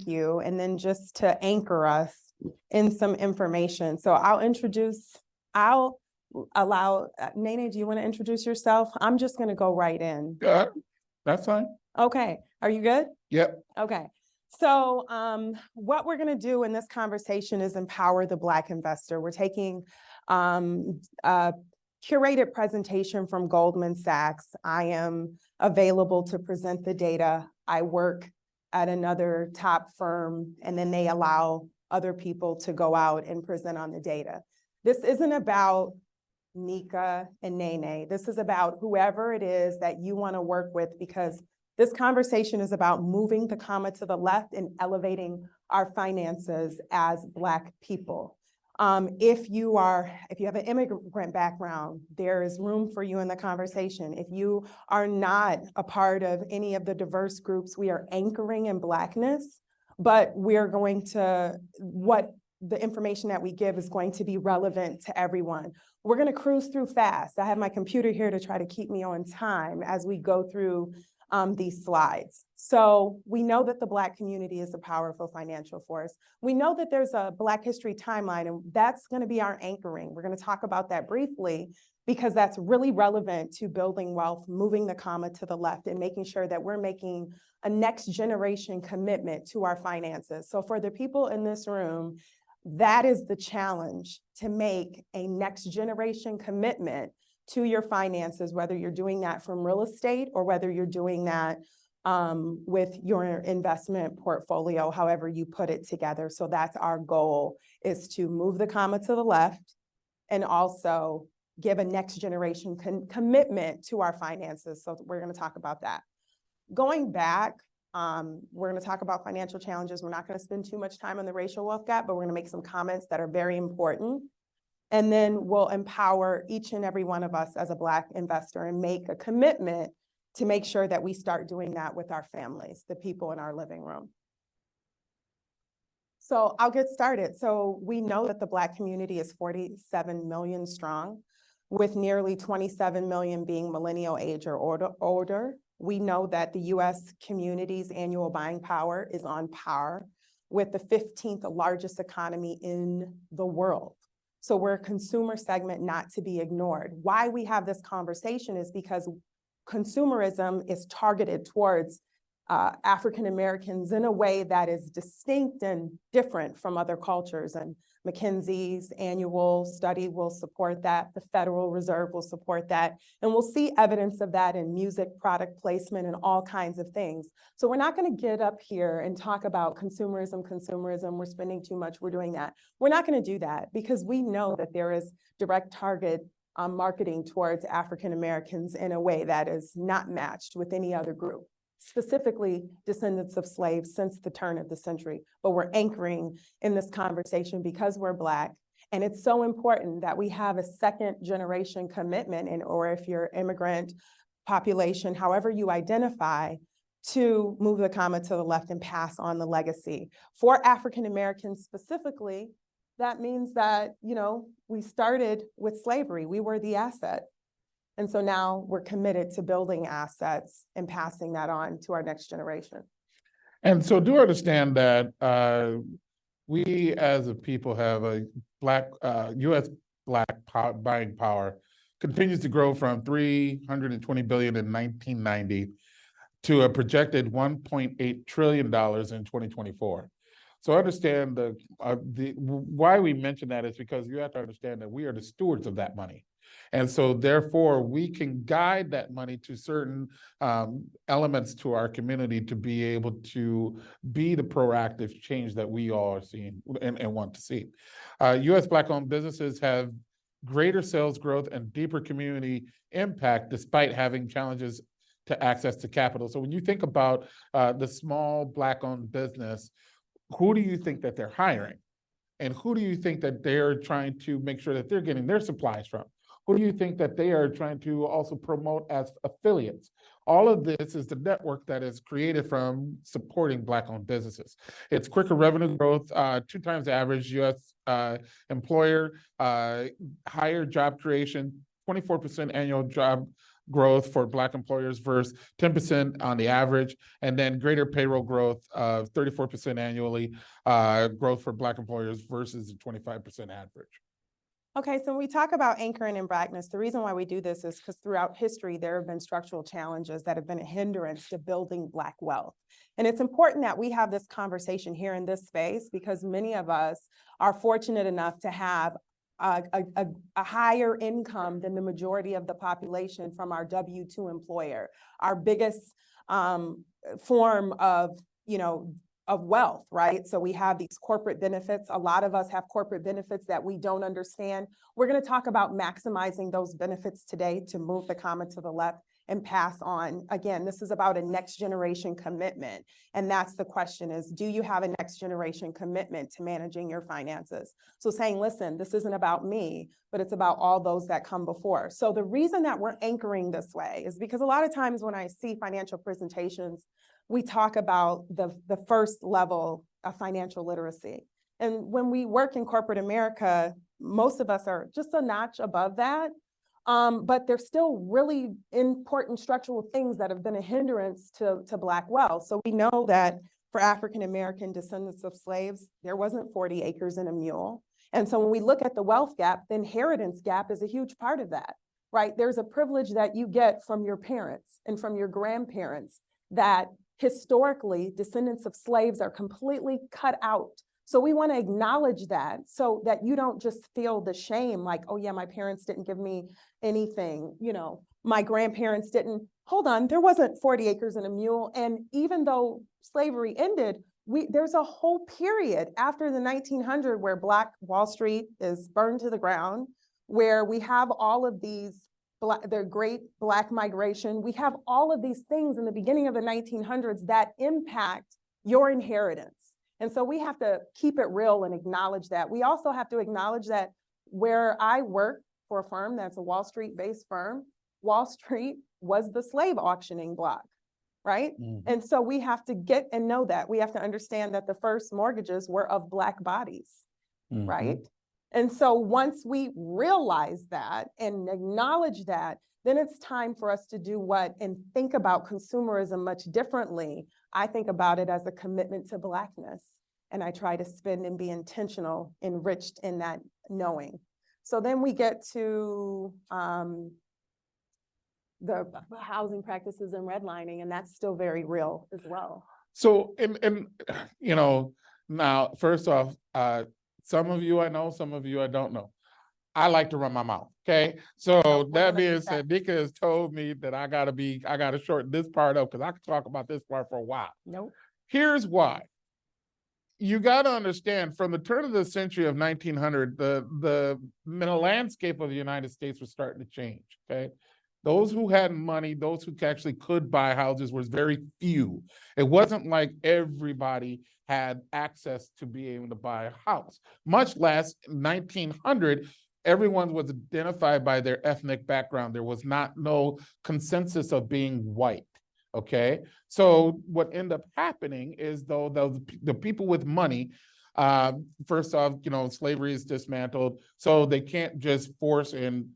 you, and then just to anchor us in some information. So I'll allow, Nene, do you want to introduce yourself? I'm just going to go right in. That's fine. Okay, are you good? Yep. Okay. So what we're going to do in this conversation is empower the Black investor. We're taking a curated presentation from Goldman Sachs. I am available to present the data. I work at another top firm, and then they allow other people to go out and present on the data. This isn't about Nneka and Nene. This is about whoever it is that you want to work with, because this conversation is about moving the comma to the left and elevating our finances as Black people. If you have an immigrant background, there is room for you in the conversation. If you are not a part of any of the diverse groups, we are anchoring in Blackness, but we're going to, what the information that we give is going to be relevant to everyone. We're going to cruise through fast. I have my computer here to try to keep me on time as we go through these slides. So we know that the Black community is a powerful financial force. We know that there's a Black history timeline, and that's going to be our anchoring. We're going to talk about that briefly because that's really relevant to building wealth, moving the comma to the left, and making sure that we're making a next generation commitment to our finances. So for the people in this room, that is the challenge, to make a next generation commitment to your finances, whether you're doing that from real estate or whether you're doing that with your investment portfolio, however you put it together. So that's our goal, is to move the comma to the left and also give a next generation commitment to our finances. So we're going to talk about that. Going back, we're going to talk about financial challenges. We're not going to spend too much time on the racial wealth gap, but we're going to make some comments that are very important. And then we'll empower each and every one of us as a Black investor and make a commitment to make sure that we start doing that with our families, the people in our living room. So I'll get started. So we know that the Black community is 47 million strong, with nearly 27 million being millennial age or older. We know that the US community's annual buying power is on par with the 15th largest economy in the world. So we're a consumer segment not to be ignored. Why we have this conversation is because consumerism is targeted towards African Americans in a way that is distinct and different from other cultures. And McKinsey's annual study will support that. The Federal Reserve will support that. And we'll see evidence of that in music, product placement, and all kinds of things. So we're not going to get up here and talk about consumerism, we're spending too much, we're doing that. We're not going to do that, because we know that there is direct target marketing towards African Americans in a way that is not matched with any other group, specifically descendants of slaves since the turn of the century. But we're anchoring in this conversation because we're Black. And it's so important that we have a second generation commitment, or if you're immigrant population, however you identify, to move the comma to the left and pass on the legacy. For African Americans specifically, that means that, we started with slavery. We were the asset. And so now we're committed to building assets and passing that on to our next generation. And so do understand that we as a people have a US Black buying power continues to grow from $320 billion in 1990 to a projected $1.8 trillion in 2024. So understand why we mention that is because you have to understand that we are the stewards of that money. And so therefore, we can guide that money to certain elements to our community to be able to be the proactive change that we all are seeing and want to see. US Black-owned businesses have greater sales growth and deeper community impact despite having challenges to access to capital. So when you think about the small Black-owned business, who do you think that they're hiring? And who do you think that they're trying to make sure that they're getting their supplies from? Who do you think that they are trying to also promote as affiliates? All of this is the network that is created from supporting Black-owned businesses. It's quicker revenue growth, 2 times the average US employer, higher job creation, 24% annual job growth for Black employers versus 10% on the average, and then greater payroll growth of 34% annually, growth for Black employers versus the 25% average. Okay, so when we talk about anchoring in Blackness, the reason why we do this is because throughout history, there have been structural challenges that have been a hindrance to building Black wealth. And it's important that we have this conversation here in this space because many of us are fortunate enough to have a higher income than the majority of the population from our W-2 employer. Our biggest form of, of wealth, right? So we have these corporate benefits. A lot of us have corporate benefits that we don't understand. We're going to talk about maximizing those benefits today to move the comment to the left and pass on. Again, this is about a next generation commitment. And that's the question is, do you have a next generation commitment to managing your finances? So saying, listen, this isn't about me, but it's about all those that come before. So the reason that we're anchoring this way is because a lot of times when I see financial presentations, we talk about the first level of financial literacy. And when we work in corporate America, most of us are just a notch above that. But there's still really important structural things that have been a hindrance to Black wealth. So we know that for African-American descendants of slaves, there wasn't 40 acres and a mule. And so when we look at the wealth gap, the inheritance gap is a huge part of that, right? There's a privilege that you get from your parents and from your grandparents that historically descendants of slaves are completely cut out. So we want to acknowledge that so that you don't just feel the shame like, oh yeah, my parents didn't give me anything, my grandparents didn't. Hold on, there wasn't 40 acres and a mule. And even though slavery ended, there's a whole period after the 1900 where Black Wall Street is burned to the ground, where we have all of these the great Black migration. We have all of these things in the beginning of the 1900s that impact your inheritance. And so we have to keep it real and acknowledge that. We also have to acknowledge that where I work for a firm that's a Wall Street-based firm, Wall Street was the slave auctioning block, right? Mm-hmm. And so we have to get and know that. We have to understand that the first mortgages were of Black bodies, mm-hmm. right? And so once we realize that and acknowledge that, then it's time for us to do what and think about consumerism much differently. I think about it as a commitment to Blackness, and I try to spend and be intentional, enriched in that knowing. So then we get to the housing practices and redlining, and that's still very real as well. So, and now, first off, some of you I know, some of you I don't know. I like to run my mouth, okay? So that being said, Nneka has told me that I gotta shorten this part up because I could talk about this part for a while. Nope. Here's why. You gotta understand, from the turn of the century of 1900, the landscape of the United States was starting to change, okay? Those who had money, those who actually could buy houses was very few. It wasn't like everybody had access to be able to buy a house, much less 1900, everyone was identified by their ethnic background. There was no consensus of being white, okay? So what ended up happening is though the people with money, first off, slavery is dismantled, so they can't just force and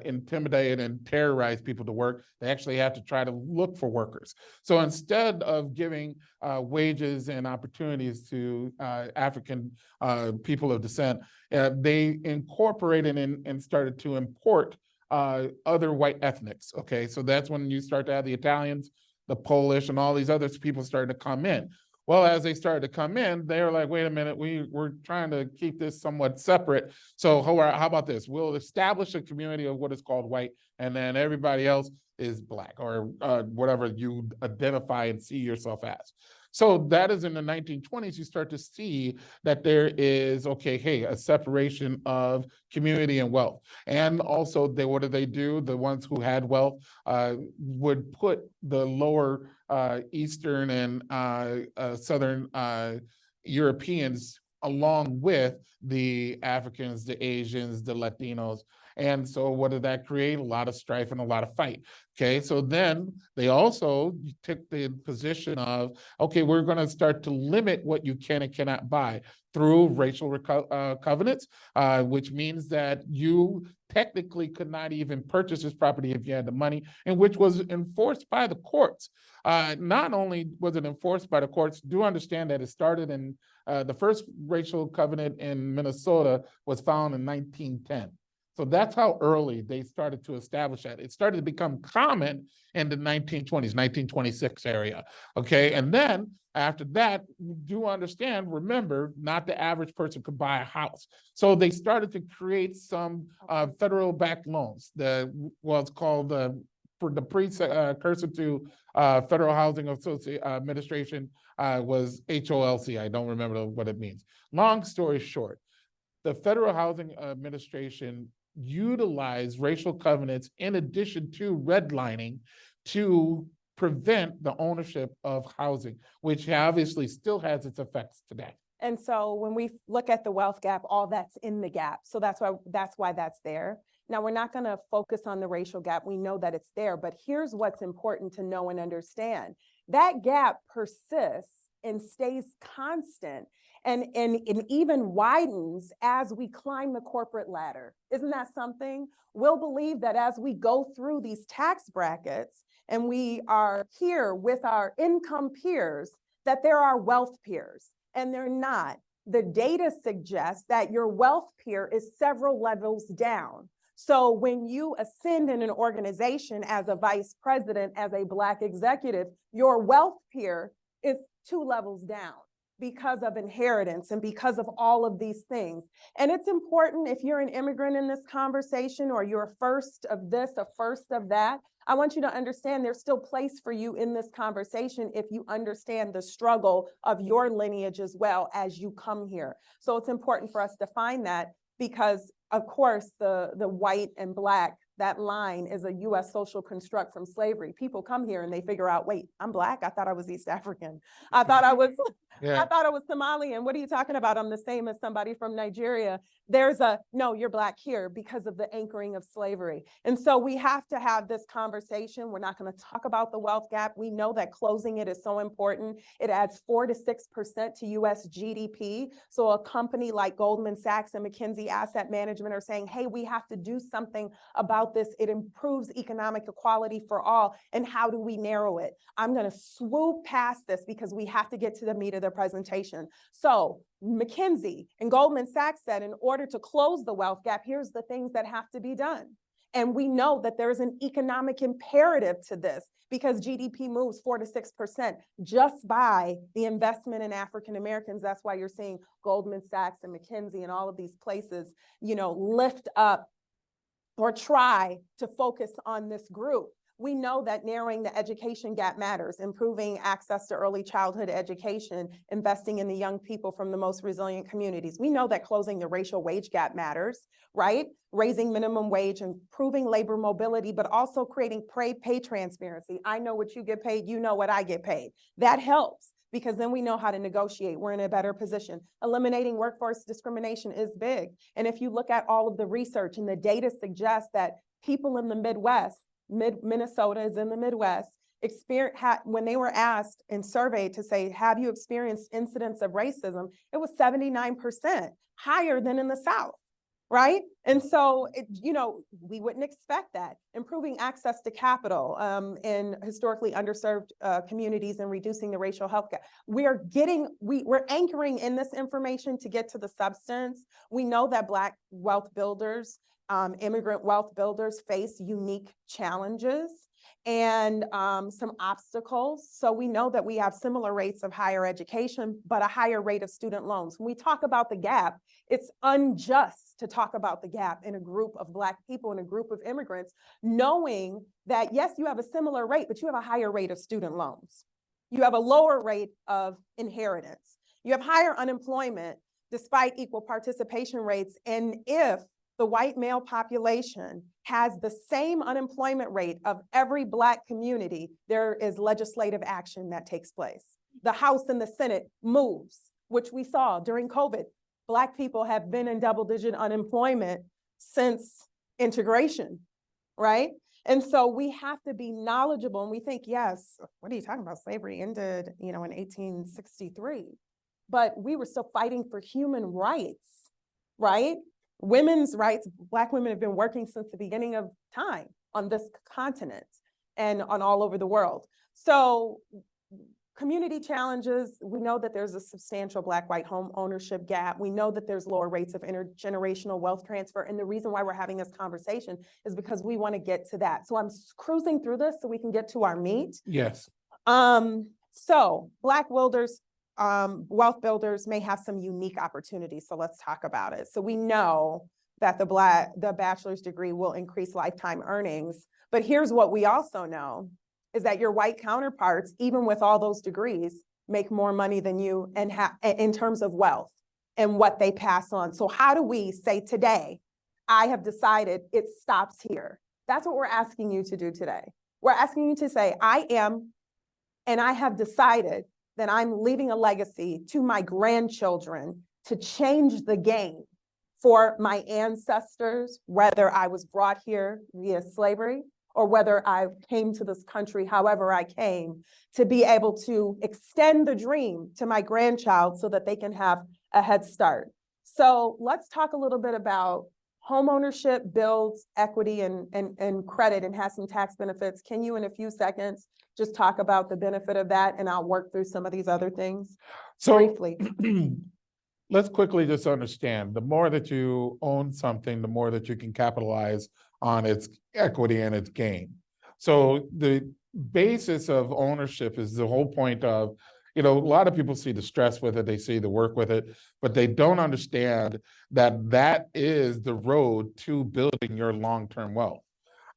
intimidate and terrorize people to work. They actually have to try to look for workers. So instead of giving wages and opportunities to African people of descent, they incorporated and started to import other white ethnics, okay? So that's when you start to have the Italians, the Polish, and all these other people started to come in. Well, as they started to come in, they were like, wait a minute, we're trying to keep this somewhat separate. So how about this? We'll establish a community of what is called white, and then everybody else is Black or whatever you identify and see yourself as. So that is in the 1920s, you start to see that there is, a separation of community and wealth. And also, what do? The ones who had wealth would put the lower Eastern and Southern Europeans along with the Africans, the Asians, the Latinos, And so what did that create? A lot of strife and a lot of fight. Okay, so then they also took the position of, okay, we're going to start to limit what you can and cannot buy through racial covenants, which means that you technically could not even purchase this property if you had the money, and which was enforced by the courts. Not only was it enforced by the courts, do understand that it started in the first racial covenant in Minnesota was found in 1910. So that's how early they started to establish that. It started to become common in the 1920s, 1926 area. Okay, and then after that, you do understand, remember, not the average person could buy a house. So they started to create some federal backed loans. What's called for the precursor to Federal Housing Administration was HOLC. I don't remember what it means. Long story short, the Federal Housing Administration utilized racial covenants in addition to redlining to prevent the ownership of housing, which obviously still has its effects today. And so when we look at the wealth gap, all that's in the gap. So that's why that's there. Now, we're not going to focus on the racial gap. We know that it's there, but here's what's important to know and understand. That gap persists and stays constant and even widens as we climb the corporate ladder. Isn't that something? We'll believe that as we go through these tax brackets and we are here with our income peers, that there are wealth peers, and they're not. The data suggests that your wealth peer is several levels down. So when you ascend in an organization as a vice president, as a Black executive, your wealth peer is 2 levels down because of inheritance and because of all of these things. And it's important, if you're an immigrant in this conversation, or you're a first of this, a first of that, I want you to understand there's still place for you in this conversation if you understand the struggle of your lineage as well as you come here. So it's important for us to find that, because of course the white and Black, that line is a US social construct from slavery. People come here and they figure out, wait, I'm Black? I thought I was East African. I thought I was, I thought I was Somalian. What are you talking about? I'm the same as somebody from Nigeria. There's no, you're Black here because of the anchoring of slavery. And so we have to have this conversation. We're not going to talk about the wealth gap. We know that closing it is so important. It adds 4 to 6% to US GDP. So a company like Goldman Sachs and McKinsey Asset Management are saying, hey, we have to do something about this. It improves economic equality for all. And how do we narrow it? I'm going to swoop past this because we have to get to the meat of the presentation. So McKinsey and Goldman Sachs said, in order to close the wealth gap, here's the things that have to be done. And we know that there's an economic imperative to this, because GDP moves 4 to 6% just by the investment in African Americans. That's why you're seeing Goldman Sachs and McKinsey and all of these places, lift up or try to focus on this group. We know that narrowing the education gap matters, improving access to early childhood education, investing in the young people from the most resilient communities. We know that closing the racial wage gap matters, right? Raising minimum wage, improving labor mobility, but also creating pay transparency. I know what you get paid, you know what I get paid. That helps, because then we know how to negotiate. We're in a better position. Eliminating workforce discrimination is big. And if you look at all of the research, and the data suggests that people in the Midwest, Minnesota is in the Midwest, when they were asked and surveyed to say, have you experienced incidents of racism? It was 79%, higher than in the South, right? And so, we wouldn't expect that. Improving access to capital in historically underserved communities and reducing the racial health gap. We're anchoring in this information to get to the substance. We know that Black wealth builders, immigrant wealth builders face unique challenges and some obstacles. So we know that we have similar rates of higher education, but a higher rate of student loans. When we talk about the gap, it's unjust to talk about the gap in a group of Black people, in a group of immigrants, knowing that, yes, you have a similar rate, but you have a higher rate of student loans. You have a lower rate of inheritance. You have higher unemployment despite equal participation rates. And if the white male population has the same unemployment rate of every Black community, there is legislative action that takes place. The House and the Senate moves, which we saw during COVID. Black people have been in double-digit unemployment since integration, right? And so we have to be knowledgeable, and we think, yes, what are you talking about? Slavery ended, in 1863, but we were still fighting for human rights, right? Women's rights, Black women have been working since the beginning of time on this continent and on all over the world. So community challenges, we know that there's a substantial Black-white home ownership gap. We know that there's lower rates of intergenerational wealth transfer. And the reason why we're having this conversation is because we want to get to that. So I'm cruising through this so we can get to our meat. Yes. So Black builders, wealth builders may have some unique opportunities. So let's talk about it. So we know that the bachelor's degree will increase lifetime earnings. But here's what we also know is that your white counterparts, even with all those degrees, make more money than you and in terms of wealth and what they pass on. So how do we say today, I have decided it stops here? That's what we're asking you to do today. We're asking you to say, I am, and I have decided that I'm leaving a legacy to my grandchildren to change the game for my ancestors, whether I was brought here via slavery or whether I came to this country, however I came, to be able to extend the dream to my grandchild so that they can have a head start. So let's talk a little bit about homeownership builds equity and credit and has some tax benefits. Can you, in a few seconds, just talk about the benefit of that, and I'll work through some of these other things briefly. Let's quickly just understand, the more that you own something, the more that you can capitalize on its equity and its gain. So the basis of ownership is the whole point of, a lot of people see the stress with it, they see the work with it, but they don't understand that that is the road to building your long-term wealth.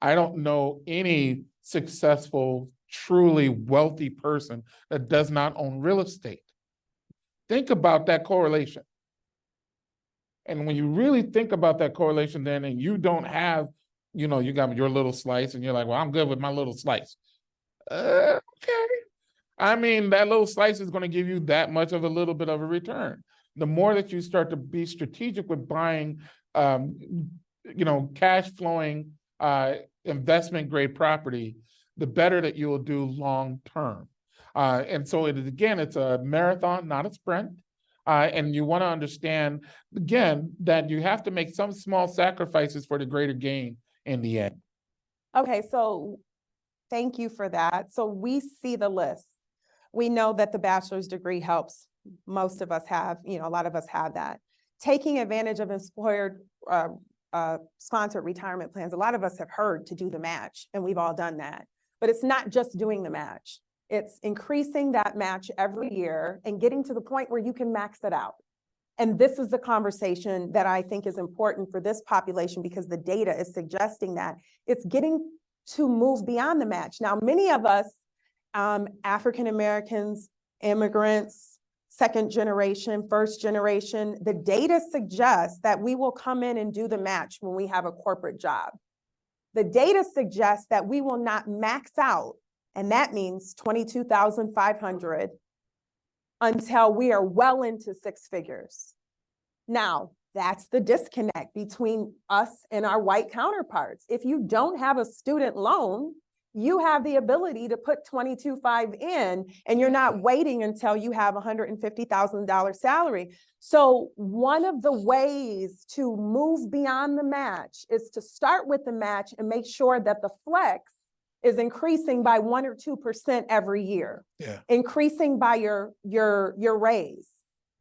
I don't know any successful, truly wealthy person that does not own real estate. Think about that correlation. And when you really think about that correlation then, and you don't have, you got your little slice and you're like, well, I'm good with my little slice. Okay. I mean, that little slice is going to give you that much of a little bit of a return. The more that you start to be strategic with buying, cash flowing, investment grade property, the better that you will do long term. And so it's a marathon, not a sprint. And you want to understand, again, that you have to make some small sacrifices for the greater gain in the end. Okay, so thank you for that. So we see the list. We know that the bachelor's degree helps. Most of us have, a lot of us have that. Taking advantage of employer sponsored retirement plans. A lot of us have heard to do the match, and we've all done that. But it's not just doing the match. It's increasing that match every year and getting to the point where you can max it out. And this is the conversation that I think is important for this population, because the data is suggesting that it's getting to move beyond the match. Now, many of us, African Americans, immigrants, second generation, first generation, the data suggests that we will come in and do the match when we have a corporate job. The data suggests that we will not max out, and that means $22,500 until we are well into six figures. Now, that's the disconnect between us and our white counterparts. If you don't have a student loan, you have the ability to put $22,500 in, and you're not waiting until you have a $150,000 salary. So one of the ways to move beyond the match is to start with the match and make sure that the flex is increasing by 1 or 2% every year, increasing by your raise,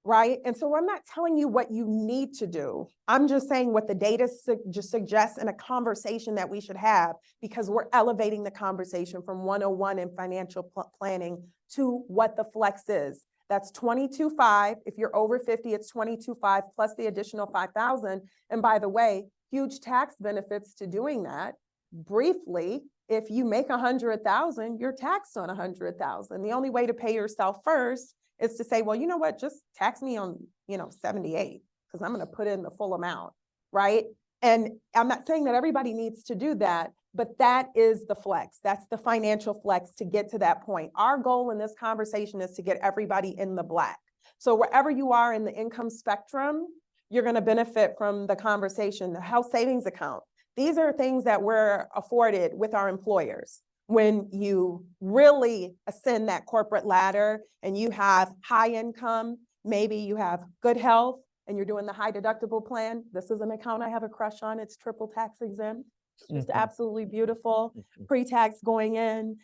right? And so I'm not telling you what you need to do. I'm just saying what the data just suggests in a conversation that we should have, because we're elevating the conversation from 101 in financial planning to what the flex is. That's $22,500. If you're over 50, it's $22,500 plus the additional $5,000. And by the way, huge tax benefits to doing that. Briefly, if you make $100,000, you're taxed on $100,000. The only way to pay yourself first is to say, well, you know what, just tax me on, 78, because I'm going to put in the full amount, right? And I'm not saying that everybody needs to do that, but that is the flex. That's the financial flex to get to that point. Our goal in this conversation is to get everybody in the black. So wherever you are in the income spectrum, you're going to benefit from the conversation. The health savings account, These are things that we're afforded with our employers. When you really ascend that corporate ladder and you have high income, maybe you have good health and you're doing the high deductible plan. This is an account I have a crush on. It's triple tax exempt. It's just absolutely beautiful. Pre-tax going in,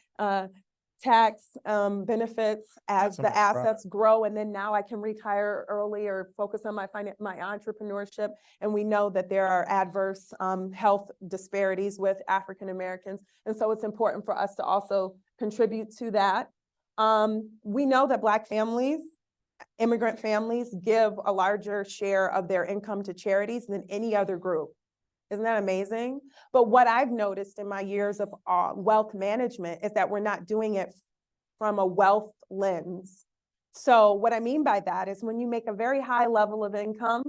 tax benefits as the assets grow, and then now I can retire early or focus on my entrepreneurship. And we know that there are adverse health disparities with African Americans, and so it's important for us to also contribute to that. We know that Black families, immigrant families, give a larger share of their income to charities than any other group. Isn't that amazing? But what I've noticed in my years of wealth management is that we're not doing it from a wealth lens. So what I mean by that is when you make a very high level of income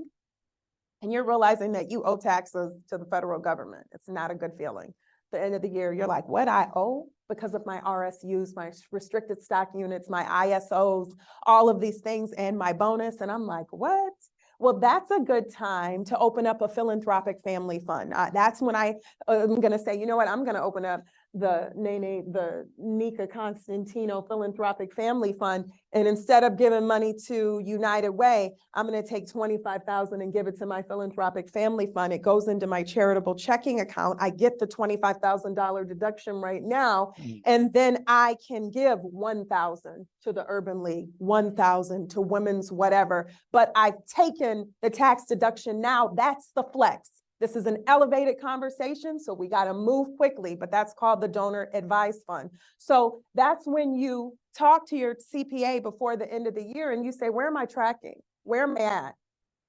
and you're realizing that you owe taxes to the federal government, it's not a good feeling. At the end of the year, you're like, what I owe? Because of my RSUs, my restricted stock units, my ISOs, all of these things, and my bonus. And I'm like, what? Well, that's a good time to open up a philanthropic family fund. That's when I'm going to say, you know what, I'm going to open up the Nene, the Nneka Constantino Philanthropic Family Fund. And instead of giving money to United Way, I'm going to take $25,000 and give it to my philanthropic family fund. It goes into my charitable checking account. I get the $25,000 deduction right now. And then I can give $1,000 to the Urban League, $1,000 to women's whatever. But I've taken the tax deduction now. That's the flex. This is an elevated conversation, so we got to move quickly, but that's called the Donor Advised Fund. So that's when you talk to your CPA before the end of the year and you say, where am I tracking? Where am I at?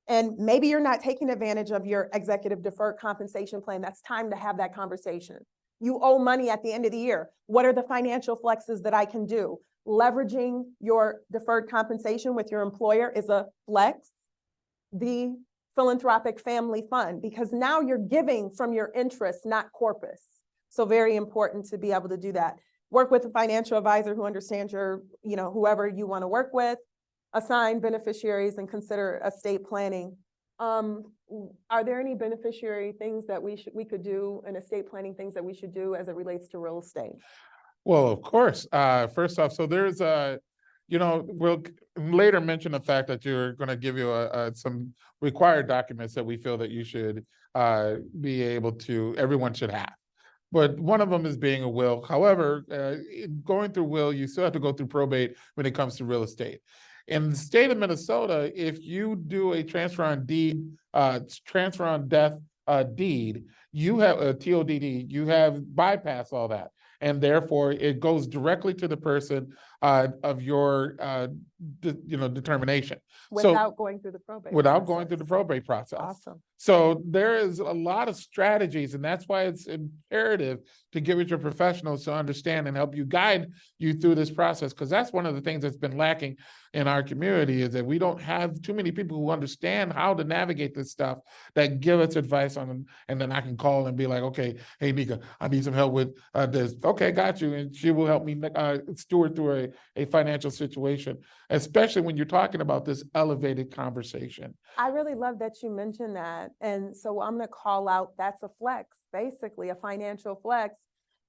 And maybe you're not taking advantage of your executive deferred compensation plan. That's time to have that conversation. You owe money at the end of the year. What are the financial flexes that I can do? Leveraging your deferred compensation with your employer is a flex. The philanthropic family fund, because now you're giving from your interest, not corpus. So very important to be able to do that. Work with a financial advisor who understands your, whoever you want to work with, assign beneficiaries and consider estate planning. Are there any beneficiary things that we could do and estate planning things that we should do as it relates to real estate? Well, of course. First off, so there's we'll later mention the fact that you're going to give you some required documents that we feel that you should be able to, everyone should have. But one of them is being a will. However, going through will, you still have to go through probate when it comes to real estate. In the state of Minnesota, if you do a transfer on death deed, you have a TODD, you have bypassed all that. And therefore, it goes directly to the person of your, determination. Without going through the probate. Without going through the probate process. Awesome. So there is a lot of strategies, and that's why it's imperative to get with your professionals to understand and help you guide you through this process. Because that's one of the things that's been lacking in our community, is that we don't have too many people who understand how to navigate this stuff, that give us advice on them. And then I can call and be like, okay, hey, Nneka, I need some help with this. Okay, got you. And she will help me steward through a financial situation, especially when you're talking about this elevated conversation. I really love that you mentioned that. And so I'm going to call out, that's a flex, basically a financial flex.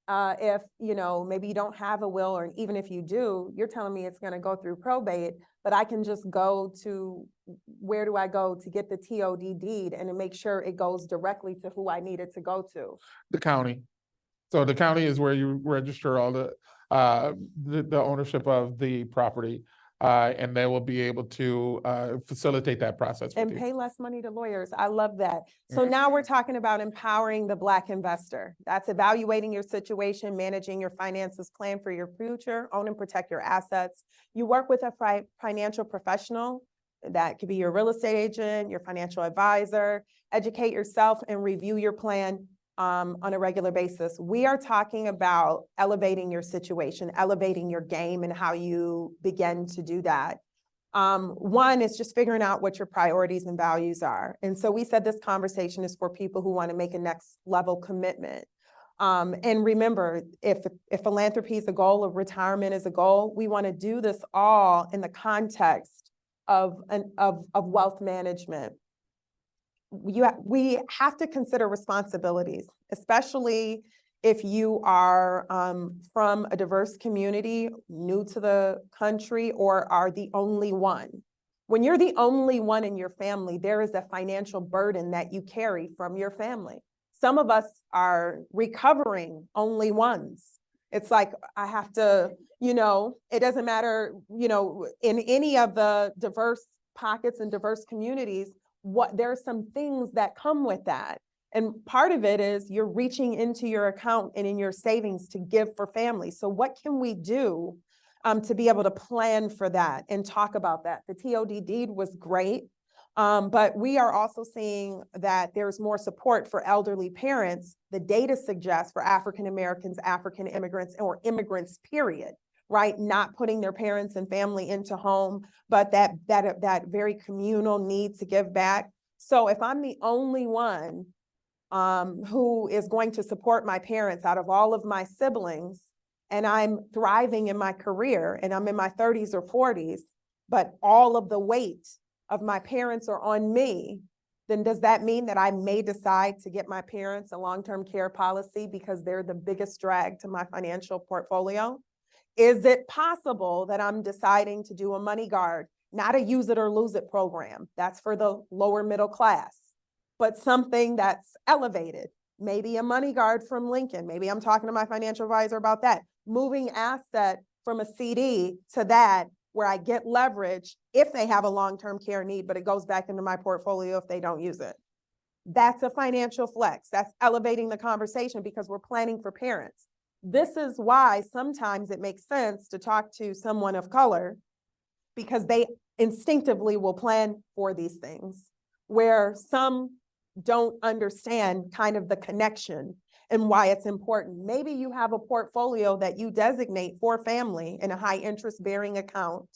If, maybe you don't have a will, or even if you do, you're telling me it's going to go through probate, but I can just go to, where do I go to get the TOD deed and to make sure it goes directly to who I need it to go to? The county. So the county is where you register all the ownership of the property. And they will be able to facilitate that process. And pay less money to lawyers. I love that. So now we're talking about empowering the Black investor. That's evaluating your situation, managing your finances, plan for your future, own and protect your assets. You work with a financial professional. That could be your real estate agent, your financial advisor. Educate yourself and review your plan on a regular basis. We are talking about elevating your situation, elevating your game, and how you begin to do that. One is just figuring out what your priorities and values are. And so we said this conversation is for people who want to make a next level commitment. And remember, if philanthropy is a goal, if retirement is a goal, we want to do this all in the context of wealth management. we have to consider responsibilities, especially if you are from a diverse community, new to the country, or are the only one. When you're the only one in your family, there is a financial burden that you carry from your family. Some of us are recovering only ones. It's like, I have to, it doesn't matter, in any of the diverse pockets and diverse communities, there are some things that come with that. And part of it is you're reaching into your account and in your savings to give for family. So what can we do to be able to plan for that and talk about that? The TOD deed was great, but we are also seeing that there's more support for elderly parents. The data suggests for African Americans, African immigrants, or immigrants, period, right? Not putting their parents and family into home, but that very communal need to give back. So if I'm the only one who is going to support my parents out of all of my siblings, and I'm thriving in my career and I'm in my 30s or 40s, but all of the weight of my parents are on me, then does that mean that I may decide to get my parents a long-term care policy because they're the biggest drag to my financial portfolio? Is it possible that I'm deciding to do a money guard, not a use it or lose it program? That's for the lower middle class, but something that's elevated, maybe a money guard from Lincoln. Maybe I'm talking to my financial advisor about that. Moving asset from a CD to that, where I get leverage if they have a long-term care need, but it goes back into my portfolio if they don't use it. That's a financial flex. That's elevating the conversation because we're planning for parents. This is why sometimes it makes sense to talk to someone of color, because they instinctively will plan for these things, where some don't understand kind of the connection and why it's important. Maybe you have a portfolio that you designate for family in a high interest bearing account,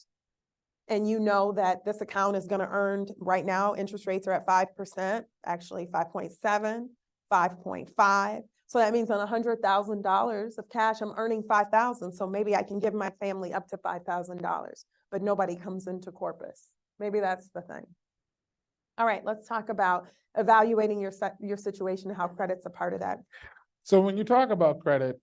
and you know that this account is going to earn, right now, interest rates are at 5%, actually 5.7, 5.5. So that means on $100,000 of cash, I'm earning $5,000. So maybe I can give my family up to $5,000, but nobody comes into corpus. Maybe that's the thing. All right, let's talk about evaluating your situation and how credit's a part of that. So when you talk about credit,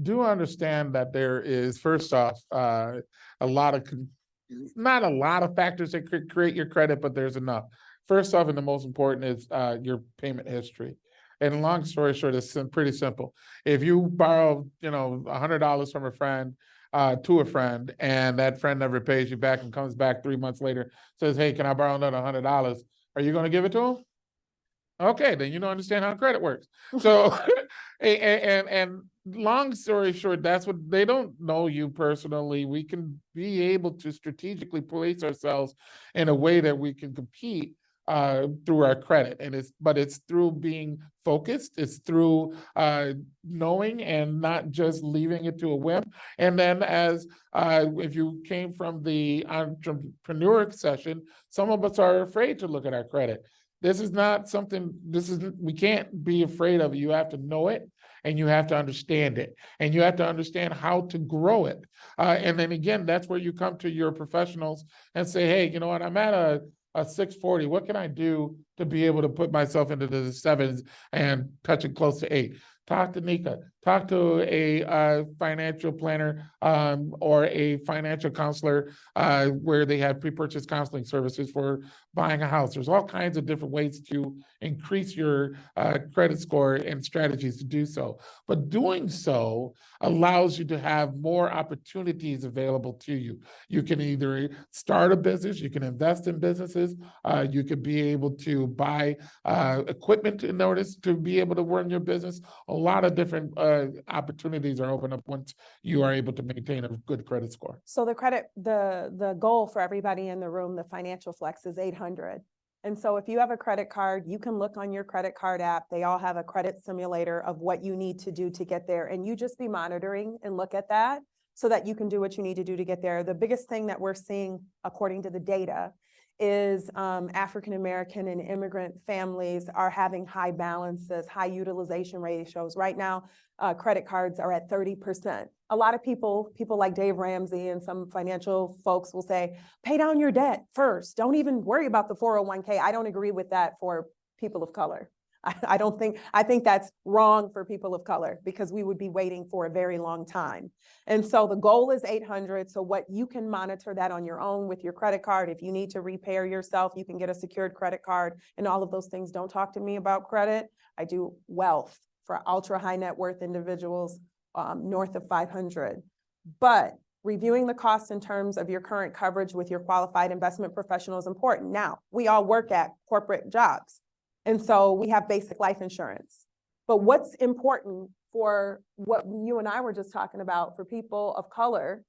do understand that there is, first off, not a lot of factors that could create your credit, but there's enough. First off, and the most important is your payment history. And long story short, it's pretty simple. If you borrow, $100 from a friend to a friend, and that friend never pays you back and comes back 3 months later, says, "Hey, can I borrow another $100?" Are you going to give it to him? Okay, then you don't understand how credit works. So, and long story short, that's what they don't know you personally. We can be able to strategically place ourselves in a way that we can compete through our credit, and it's through being focused. It's through knowing and not just leaving it to a whim. And then, as if you came from the entrepreneur session, some of us are afraid to look at our credit. This is not something, we can't be afraid of it. You have to know it, and you have to understand it, and you have to understand how to grow it. And then again, that's where you come to your professionals and say, "Hey, you know what, I'm at a 640. What can I do to be able to put myself into the 7s and touching close to 8? Talk to Nneka, talk to a financial planner or a financial counselor where they have pre-purchase counseling services for buying a house. There's all kinds of different ways to increase your credit score and strategies to do so. But doing so allows you to have more opportunities available to you. You can either start a business, you can invest in businesses, you could be able to buy equipment in order to be able to run your business. A lot of different opportunities are open up once you are able to maintain a good credit score. So the goal for everybody in the room, the financial flex, is 800. And so if you have a credit card, you can look on your credit card app. They all have a credit simulator of what you need to do to get there. And you just be monitoring and look at that so that you can do what you need to do to get there. The biggest thing that we're seeing, according to the data, is African-American and immigrant families are having high balances, high utilization ratios. Right now, credit cards are at 30%. A lot of people like Dave Ramsey and some financial folks will say, pay down your debt first. Don't even worry about the 401k. I don't agree with that for people of color. I think that's wrong for people of color because we would be waiting for a very long time. And so the goal is 800. So what you can monitor that on your own with your credit card. If you need to repair yourself, you can get a secured credit card and all of those things. Don't talk to me about credit. I do wealth for ultra high net worth individuals north of 500. But reviewing the cost in terms of your current coverage with your qualified investment professional is important. Now, we all work at corporate jobs. And so we have basic life insurance. But what's important for what you and I were just talking about for people of color,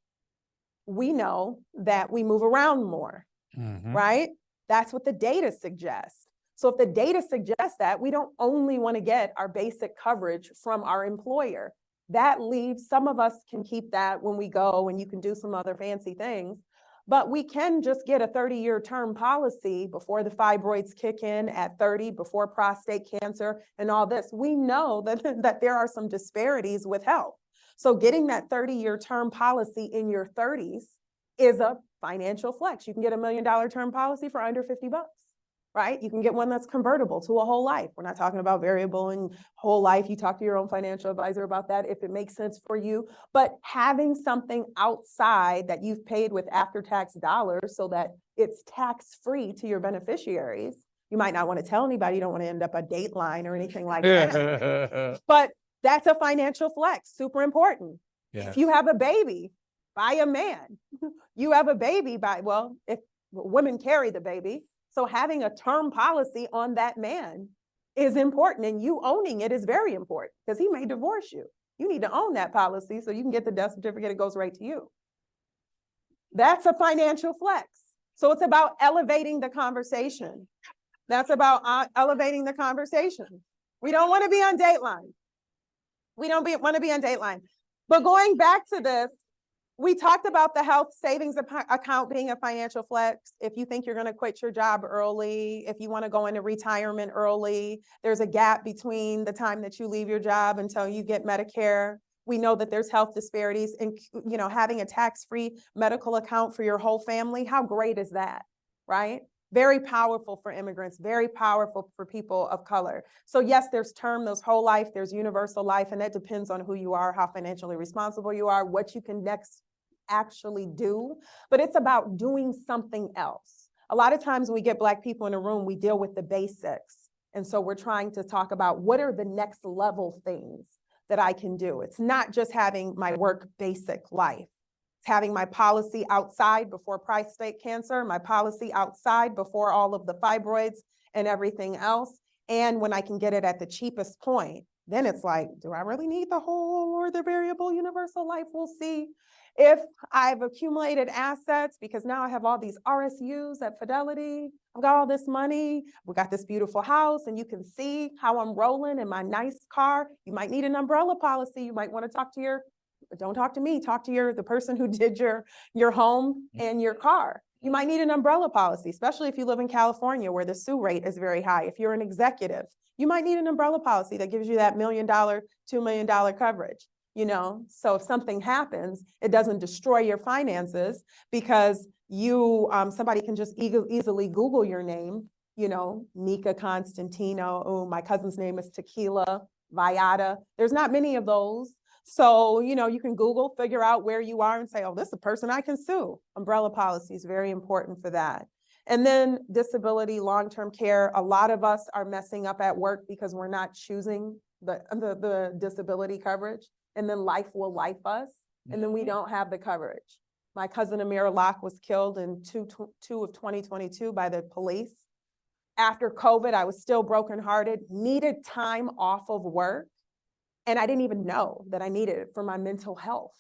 we know that we move around more, right? That's what the data suggests. So if the data suggests that, we don't only want to get our basic coverage from our employer. That leaves, some of us can keep that when we go and you can do some other fancy things. But we can just get a 30-year term policy before the fibroids kick in at 30, before prostate cancer and all this. We know that there are some disparities with health. So getting that 30-year term policy in your 30s is a financial flex. You can get $1 million term policy for under 50 bucks, right? You can get one that's convertible to a whole life. We're not talking about variable and whole life. You talk to your own financial advisor about that if it makes sense for you. But having something outside that you've paid with after-tax dollars so that it's tax-free to your beneficiaries. You might not want to tell anybody. You don't want to end up a Dateline or anything like that. But that's a financial flex, super important. Yes. If you have a baby by a man, you have a baby by, well, if women carry the baby, so having a term policy on that man is important, and you owning it is very important because he may divorce you. You need to own that policy so you can get the death certificate. It goes right to you. That's a financial flex. So it's about elevating the conversation. That's about elevating the conversation. We don't want to be on Dateline. We don't want to be on Dateline. But going back to this, we talked about the health savings account being a financial flex. If you think you're going to quit your job early, if you want to go into retirement early, there's a gap between the time that you leave your job until you get Medicare. We know that there's health disparities, and having a tax-free medical account for your whole family. How great is that, right? Very powerful for immigrants, very powerful for people of color. So yes, there's term, there's whole life, there's universal life, and that depends on who you are, how financially responsible you are, what you can next actually do. But it's about doing something else. A lot of times when we get Black people in a room, we deal with the basics. And so we're trying to talk about what are the next level things that I can do. It's not just having my work basic life. Having my policy outside before prostate cancer, my policy outside before all of the fibroids and everything else. And when I can get it at the cheapest point, then it's like, do I really need the whole or the variable universal life? We'll see. If I've accumulated assets, because now I have all these RSUs at Fidelity, I've got all this money, we got this beautiful house, and you can see how I'm rolling in my nice car. You might need an umbrella policy. You might want to talk to don't talk to me, talk to the person who did your home and your car. You might need an umbrella policy, especially if you live in California where the sue rate is very high. If you're an executive, you might need an umbrella policy that gives you that $1 million, $2 million coverage. So if something happens, it doesn't destroy your finances because somebody can just easily Google your name, Nneka Constantino. Oh, my cousin's name is Tequila Viata. There's not many of those. So, you can Google, figure out where you are and say, oh, this is a person I can sue. Umbrella policy is very important for that. And then disability, long-term care. A lot of us are messing up at work because we're not choosing the disability coverage. And then life will life us. And then we don't have the coverage. My cousin Amira Locke was killed in 2 of 2022 by the police. After COVID, I was still brokenhearted, needed time off of work. And I didn't even know that I needed it for my mental health.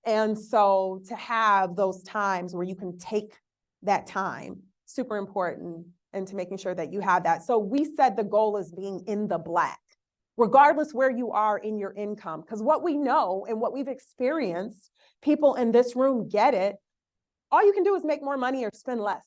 And so to have those times where you can take that time, super important, and to making sure that you have that. So we said the goal is being in the Black, regardless where you are in your income. Because what we know and what we've experienced, people in this room get it, all you can do is make more money or spend less.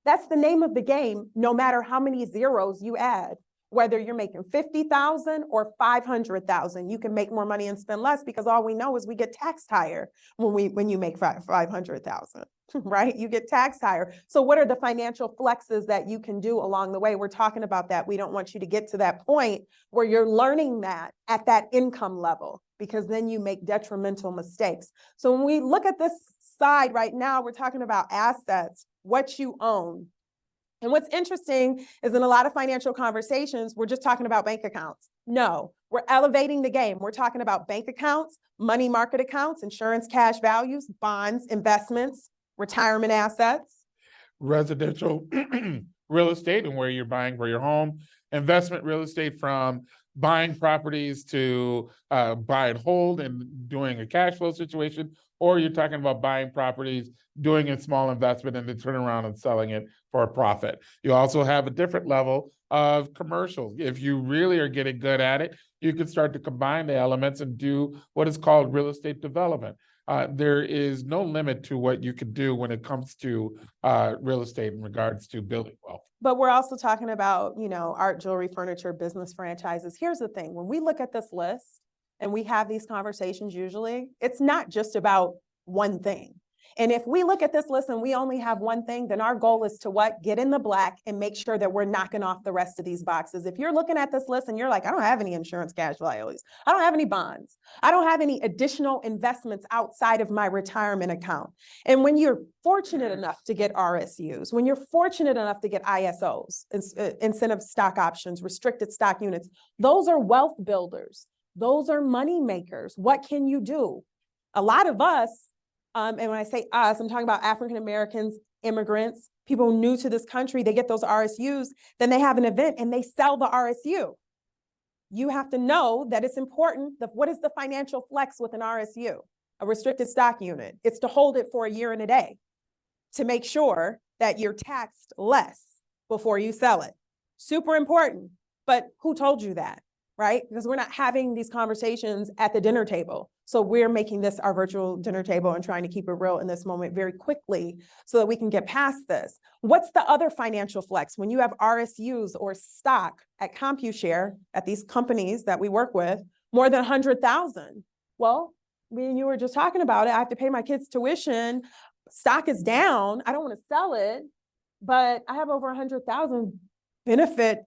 That's the name of the game, no matter how many zeros you add. Whether you're making 50,000 or 500,000, you can make more money and spend less, because all we know is we get taxed higher when you make 500,000, right? You get taxed higher. So what are the financial flexes that you can do along the way? We're talking about that. We don't want you to get to that point where you're learning that at that income level, because then you make detrimental mistakes. So when we look at this side right now, we're talking about assets, what you own. And what's interesting is in a lot of financial conversations, we're just talking about bank accounts. No, we're elevating the game. We're talking about bank accounts, money market accounts, insurance, cash values, bonds, investments, retirement assets. Residential real estate and where you're buying for your home, investment real estate from buying properties to buy and hold and doing a cash flow situation, or you're talking about buying properties, doing a small investment and then turning around and selling it for a profit. You also have a different level of commercial. If you really are getting good at it, you can start to combine the elements and do what is called real estate development. There is no limit to what you can do when it comes to real estate in regards to building wealth. But we're also talking about, art, jewelry, furniture, business franchises. Here's the thing. When we look at this list and we have these conversations, usually it's not just about one thing. And if we look at this list and we only have one thing, then our goal is to what? Get in the black and make sure that we're knocking off the rest of these boxes. If you're looking at this list and you're like, I don't have any insurance cash liabilities, I don't have any bonds, I don't have any additional investments outside of my retirement account. And when you're fortunate enough to get RSUs, when you're fortunate enough to get ISOs, incentive stock options, restricted stock units, those are wealth builders. Those are money makers. What can you do? A lot of us, and when I say us, I'm talking about African-Americans, immigrants, people new to this country, they get those RSUs, then they have an event and they sell the RSU. You have to know that it's important. What is the financial flex with an RSU? A restricted stock unit. It's to hold it for a year and a day to make sure that you're taxed less before you sell it. Super important. But who told you that? Right? Because we're not having these conversations at the dinner table. So we're making this our virtual dinner table and trying to keep it real in this moment very quickly so that we can get past this. What's the other financial flex? When you have RSUs or stock at CompuShare at these companies that we work with, more than 100,000. Well, me and you were just talking about it. I have to pay my kids' tuition. Stock is down. I don't want to sell it, but I have over 100,000 benefit,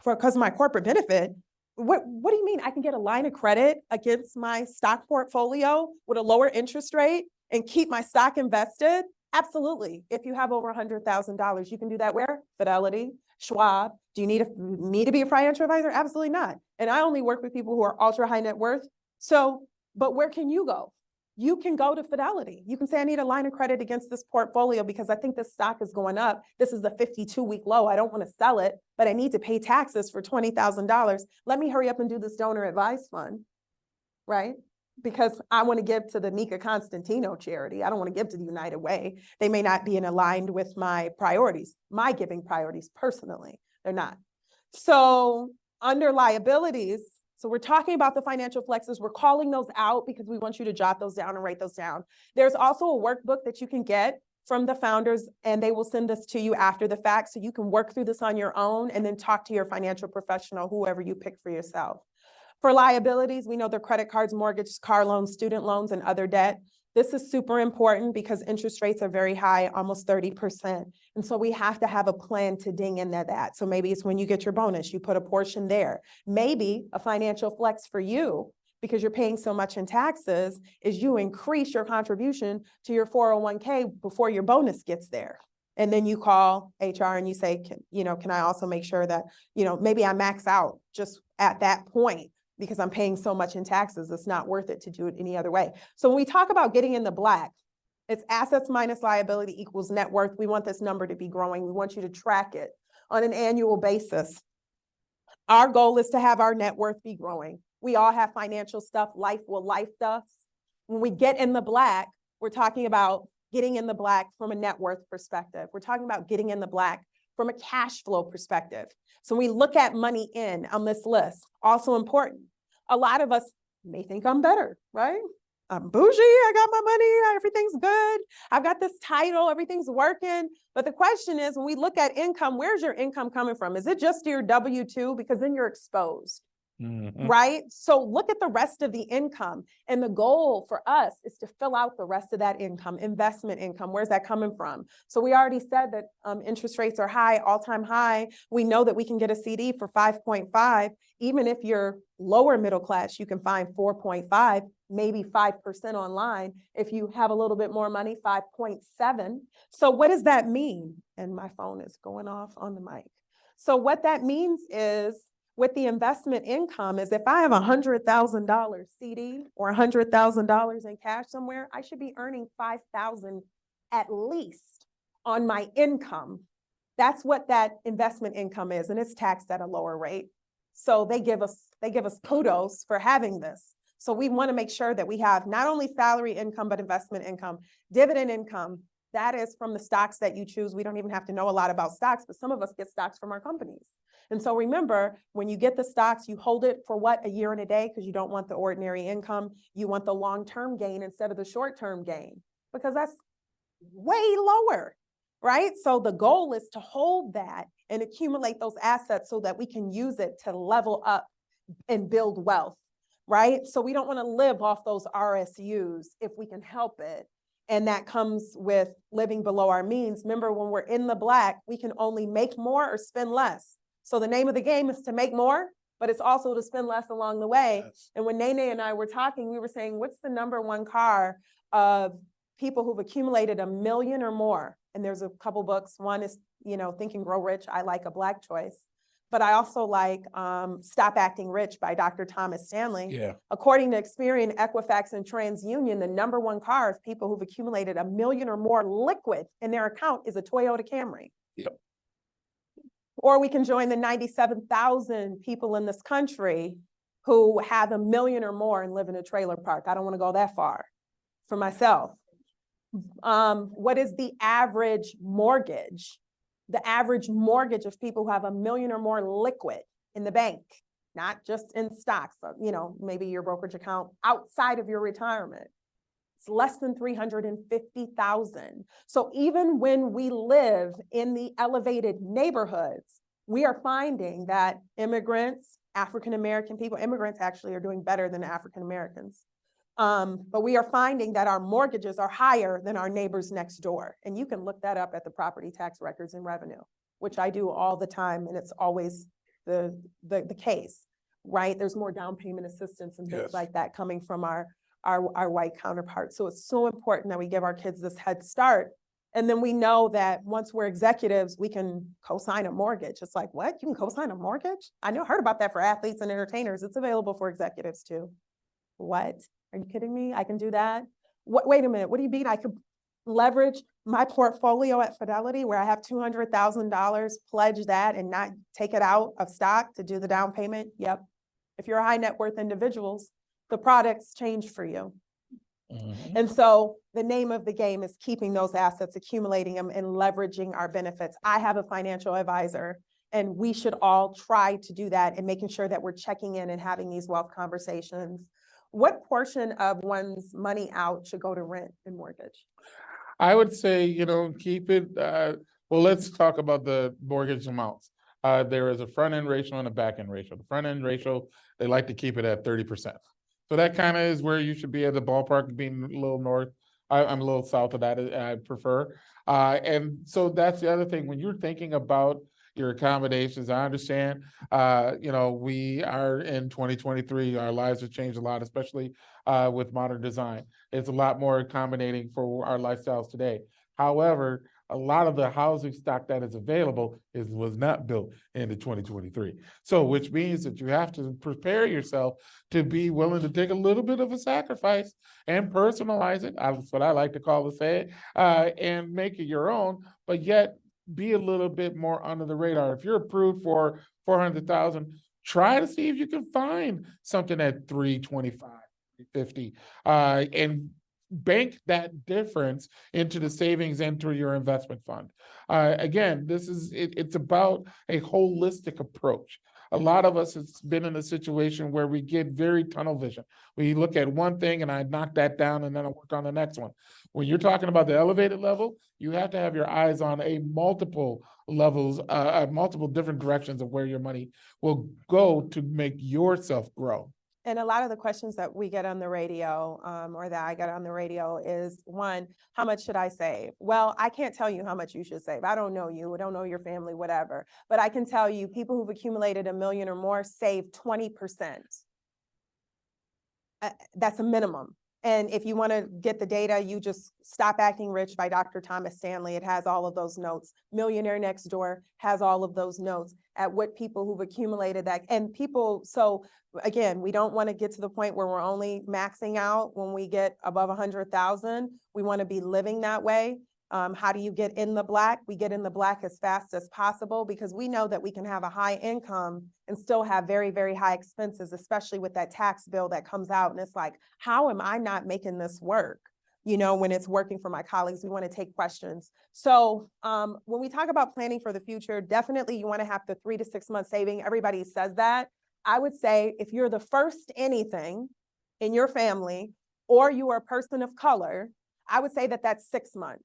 because of my corporate benefit. What do you mean? I can get a line of credit against my stock portfolio with a lower interest rate and keep my stock invested? Absolutely. If you have over $100,000, you can do that where? Fidelity, Schwab. Do you need to be a financial advisor? Absolutely not. And I only work with people who are ultra high net worth. So, but where can you go? You can go to Fidelity. You can say, I need a line of credit against this portfolio because I think this stock is going up. This is the 52-week low. I don't want to sell it, but I need to pay taxes for $20,000. Let me hurry up and do this donor advised fund, right? Because I want to give to the Nneka Constantino charity. I don't want to give to the United Way. They may not be aligned with my priorities, my giving priorities personally. They're not. So under liabilities, so we're talking about the financial flexes. We're calling those out because we want you to jot those down and write those down. There's also a workbook that you can get from the founders, and they will send this to you after the fact. So you can work through this on your own and then talk to your financial professional, whoever you pick for yourself. For liabilities, we know they're credit cards, mortgage, car loans, student loans, and other debt. This is super important because interest rates are very high, almost 30%. And so we have to have a plan to ding into that. So maybe it's when you get your bonus, you put a portion there. Maybe a financial flex for you, because you're paying so much in taxes, is you increase your contribution to your 401k before your bonus gets there. And then you call HR and you say, can I also make sure that, maybe I max out just at that point, because I'm paying so much in taxes, it's not worth it to do it any other way. So when we talk about getting in the black, it's assets minus liability equals net worth. We want this number to be growing. We want you to track it on an annual basis. Our goal is to have our net worth be growing. We all have financial stuff. Life will life us. When we get in the black, we're talking about getting in the black from a net worth perspective. We're talking about getting in the black from a cash flow perspective. So when we look at money in on this list, also important. A lot of us may think I'm better, right? I'm bougie, I got my money, everything's good. I've got this title, everything's working. But the question is, when we look at income, where's your income coming from? Is it just your W-2? Because then you're exposed. Right? So look at the rest of the income. And the goal for us is to fill out the rest of that income, investment income. Where's that coming from? So we already said that interest rates are high, all-time high. We know that we can get a CD for 5.5. Even if you're lower middle class, you can find 4.5, maybe 5% online. If you have a little bit more money, 5.7. So what does that mean? And my phone is going off on the mic. So what that means is, with the investment income, is if I have $100,000 CD or $100,000 in cash somewhere, I should be earning $5,000 at least on my income. That's what that investment income is, and it's taxed at a lower rate. So they give us kudos for having this. So we want to make sure that we have not only salary income, but investment income, dividend income. That is from the stocks that you choose. We don't even have to know a lot about stocks, but some of us get stocks from our companies. And so remember, when you get the stocks, you hold it for what, a year and a day, because you don't want the ordinary income. You want the long-term gain instead of the short-term gain, because that's way lower, right? So the goal is to hold that and accumulate those assets so that we can use it to level up and build wealth, right? So we don't want to live off those RSUs if we can help it. And that comes with living below our means. Remember, when we're in the black, we can only make more or spend less. So the name of the game is to make more, but it's also to spend less along the way. Yes. And when Nene and I were talking, we were saying, what's the number one car of people who've accumulated $1 million or more? And there's a couple books. One is, Think and Grow Rich. I like a Black choice. But I also like Stop Acting Rich by Dr. Thomas Stanley. Yeah. According to Experian, Equifax, and TransUnion, the number one car of people who've accumulated $1 million or more liquid in their account is a Toyota Camry. Yep. Or we can join the 97,000 people in this country who have $1 million or more and live in a trailer park. I don't want to go that far for myself. What is the average mortgage? The average mortgage of people who have $1 million or more liquid in the bank, not just in stocks, maybe your brokerage account outside of your retirement. It's less than 350,000. So even when we live in the elevated neighborhoods, we are finding that immigrants, African-American people, immigrants actually are doing better than African Americans. But we are finding that our mortgages are higher than our neighbors next door. And you can look that up at the property tax records and revenue, which I do all the time. And it's always the case, right? There's more down payment assistance and things like that coming from our white counterparts. So it's so important that we give our kids this head start. And then we know that once we're executives, we can co-sign a mortgage. It's like, what? You can co-sign a mortgage? I heard about that for athletes and entertainers. It's available for executives too. What? Are you kidding me? I can do that? Wait a minute. What do you mean I could leverage my portfolio at Fidelity where I have $200,000, pledge that and not take it out of stock to do the down payment? Yep. If you're a high net worth individuals, the products change for you. Mm-hmm. And so the name of the game is keeping those assets, accumulating them, and leveraging our benefits. I have a financial advisor, and we should all try to do that and making sure that we're checking in and having these wealth conversations. What portion of one's money out should go to rent and mortgage? I would say, keep it. Well, let's talk about the mortgage amounts. There is a front end ratio and a back end ratio. The front end ratio, they like to keep it at 30%. So that kind of is where you should be at the ballpark, being a little north. I'm a little south of that, I prefer. And so that's the other thing. When you're thinking about your accommodations, I understand, we are in 2023. Our lives have changed a lot, especially with modern design. It's a lot more accommodating for our lifestyles today. However, a lot of the housing stock that is available was not built into 2023. So, which means that you have to prepare yourself to be willing to take a little bit of a sacrifice and personalize it. That's what I like to call it, and make it your own, but yet be a little bit more under the radar. If you're approved for 400,000, try to see if you can find something at 325, 350, and bank that difference into the savings and to your investment fund. Again, it's about a holistic approach. A lot of us has been in a situation where we get very tunnel vision. We look at one thing and I knock that down and then I work on the next one. When you're talking about the elevated level, you have to have your eyes on a multiple levels, multiple different directions of where your money will go to make yourself grow. And a lot of the questions that we get on the radio, or that I get on the radio is, one, how much should I save? Well, I can't tell you how much you should save. I don't know you, I don't know your family, whatever. But I can tell you people who've accumulated $1 million or more save 20%. That's a minimum. And if you want to get the data, you just Stop Acting Rich by Dr. Thomas Stanley. It has all of those notes. Millionaire Next Door has all of those notes at what people who've accumulated that. And people, so again, we don't want to get to the point where we're only maxing out when we get above 100,000. We want to be living that way. How do you get in the black? We get in the black as fast as possible because we know that we can have a high income and still have very, very high expenses, especially with that tax bill that comes out. And it's like, how am I not making this work? You know, when it's working for my colleagues, we want to take questions. So when we talk about planning for the future, definitely you want to have the 3 to 6 month saving. Everybody says that. I would say if you're the first anything in your family or you are a person of color, I would say that that's 6 months.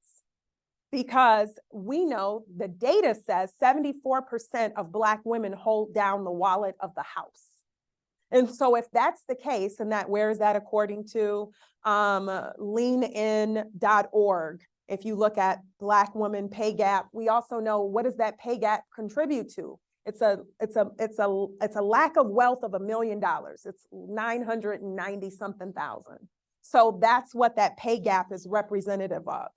Because we know the data says 74% of Black women hold down the wallet of the house. And so if that's the case, and that, where is that according to leanin.org? If you look at Black women pay gap, we also know, what does that pay gap contribute to? It's a lack of wealth of $1 million. It's 990 something thousand. So that's what that pay gap is representative of.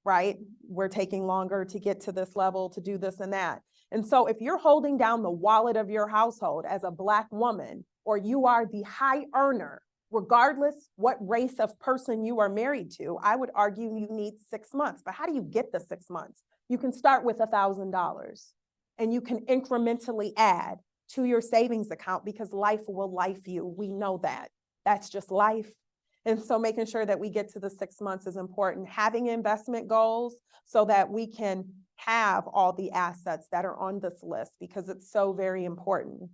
Right? We're taking longer to get to this level, to do this and that. And so if you're holding down the wallet of your household as a Black woman, or you are the high earner, regardless what race of person you are married to, I would argue you need 6 months. But how do you get the 6 months? You can start with $1,000 and you can incrementally add to your savings account because life will life you. We know that. That's just life. And so making sure that we get to the 6 months is important. Having investment goals so that we can have all the assets that are on this list because it's so very important.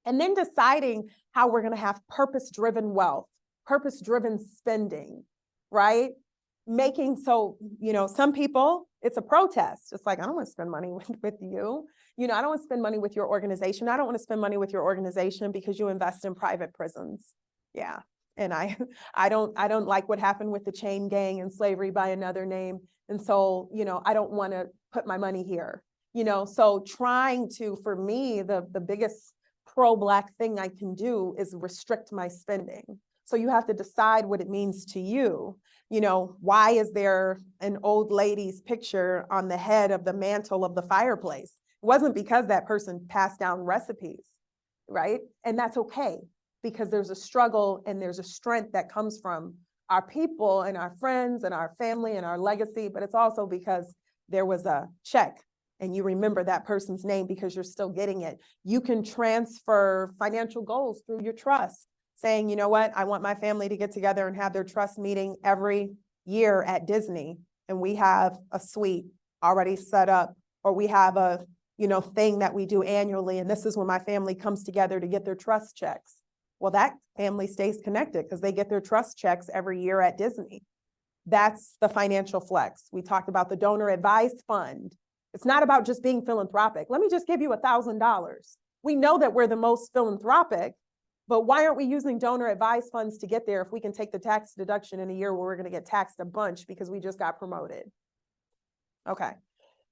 And then deciding how we're going to have purpose-driven wealth, purpose-driven spending, right? Making so, you know, some people, it's a protest. It's like, I don't want to spend money with you. You know, I don't want to spend money with your organization. I don't want to spend money with your organization because you invest in private prisons. Yeah. And I don't like what happened with the chain gang and slavery by another name. And so, you know, I don't want to put my money here, you know, so trying to, for me, the biggest pro-Black thing I can do is restrict my spending. So you have to decide what it means to you. You know, why is there an old lady's picture on the head of the mantle of the fireplace? It wasn't because that person passed down recipes, right? And that's okay. Because there's a struggle and there's a strength that comes from our people and our friends and our family and our legacy, but it's also because there was a check and you remember that person's name because you're still getting it. You can transfer financial goals through your trust, saying, you know what, I want my family to get together and have their trust meeting every year at Disney, and we have a suite already set up, or we have a, you know, thing that we do annually, and this is when my family comes together to get their trust checks. Well, that family stays connected because they get their trust checks every year at Disney. That's the financial flex. We talked about the donor advised fund. It's not about just being philanthropic. Let me just give you $1,000. We know that we're the most philanthropic, but why aren't we using donor advised funds to get there if we can take the tax deduction in a year where we're going to get taxed a bunch because we just got promoted? Okay.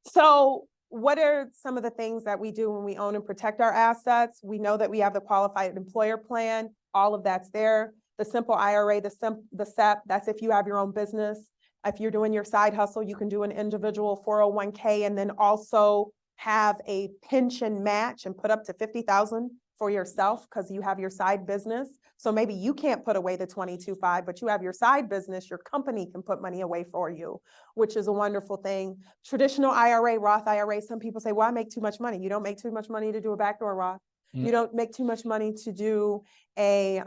So what are some of the things that we do when we own and protect our assets? We know that we have the qualified employer plan. All of that's there. The simple IRA, the SEP, that's if you have your own business. If you're doing your side hustle, you can do an individual 401k and then also have a pension match and put up to $50,000 for yourself because you have your side business. So maybe you can't put away the 22.5, but you have your side business, your company can put money away for you, which is a wonderful thing. Traditional IRA, Roth IRA, some people say, well, I make too much money. You don't make too much money to do a backdoor Roth. You don't make too much money to do a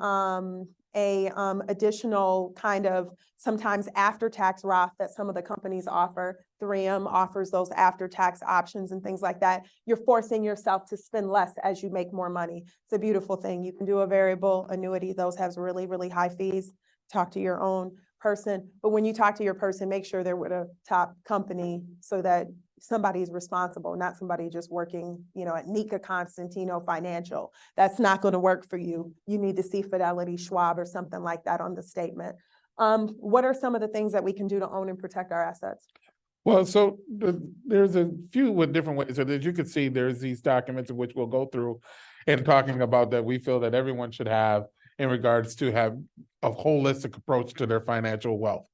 additional kind of sometimes after-tax Roth that some of the companies offer. 3M offers those after-tax options and things like that. You're forcing yourself to spend less as you make more money. It's a beautiful thing. You can do a variable annuity. Those have really, really high fees. Talk to your own person. But when you talk to your person, make sure they're with a top company so that somebody's responsible, not somebody just working, at Nneka Constantino Financial. That's not going to work for you. You need to see Fidelity, Schwab, or something like that on the statement. What are some of the things that we can do to own and protect our assets? Well, so there's a few with different ways. So as you can see, there's these documents in which we'll go through and talking about that we feel that everyone should have in regards to have a holistic approach to their financial wealth.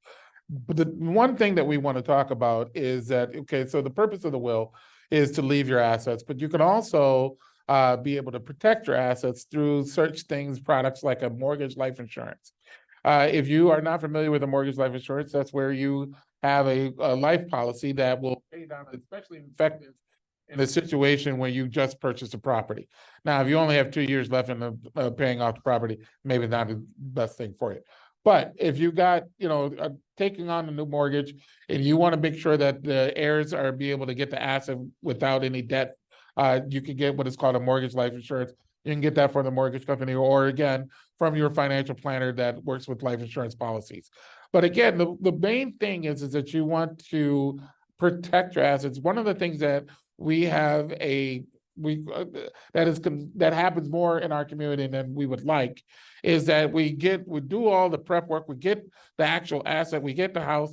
But the one thing that we want to talk about is that, okay, so the purpose of the will is to leave your assets, but you can also be able to protect your assets through such things, products like a mortgage life insurance. If you are not familiar with a mortgage life insurance, that's where you have a life policy that will pay down, especially effective in a situation when you just purchased a property. Now, if you only have 2 years left in the paying off the property, maybe not the best thing for you. But if you got, taking on a new mortgage and you want to make sure that the heirs are be able to get the asset without any debt, you can get what is called a mortgage life insurance. You can get that from the mortgage company or again, from your financial planner that works with life insurance policies. But again, the main thing is that you want to protect your assets. One of the things that we have that happens more in our community than we would like is that we do all the prep work, we get the actual asset, we get the house,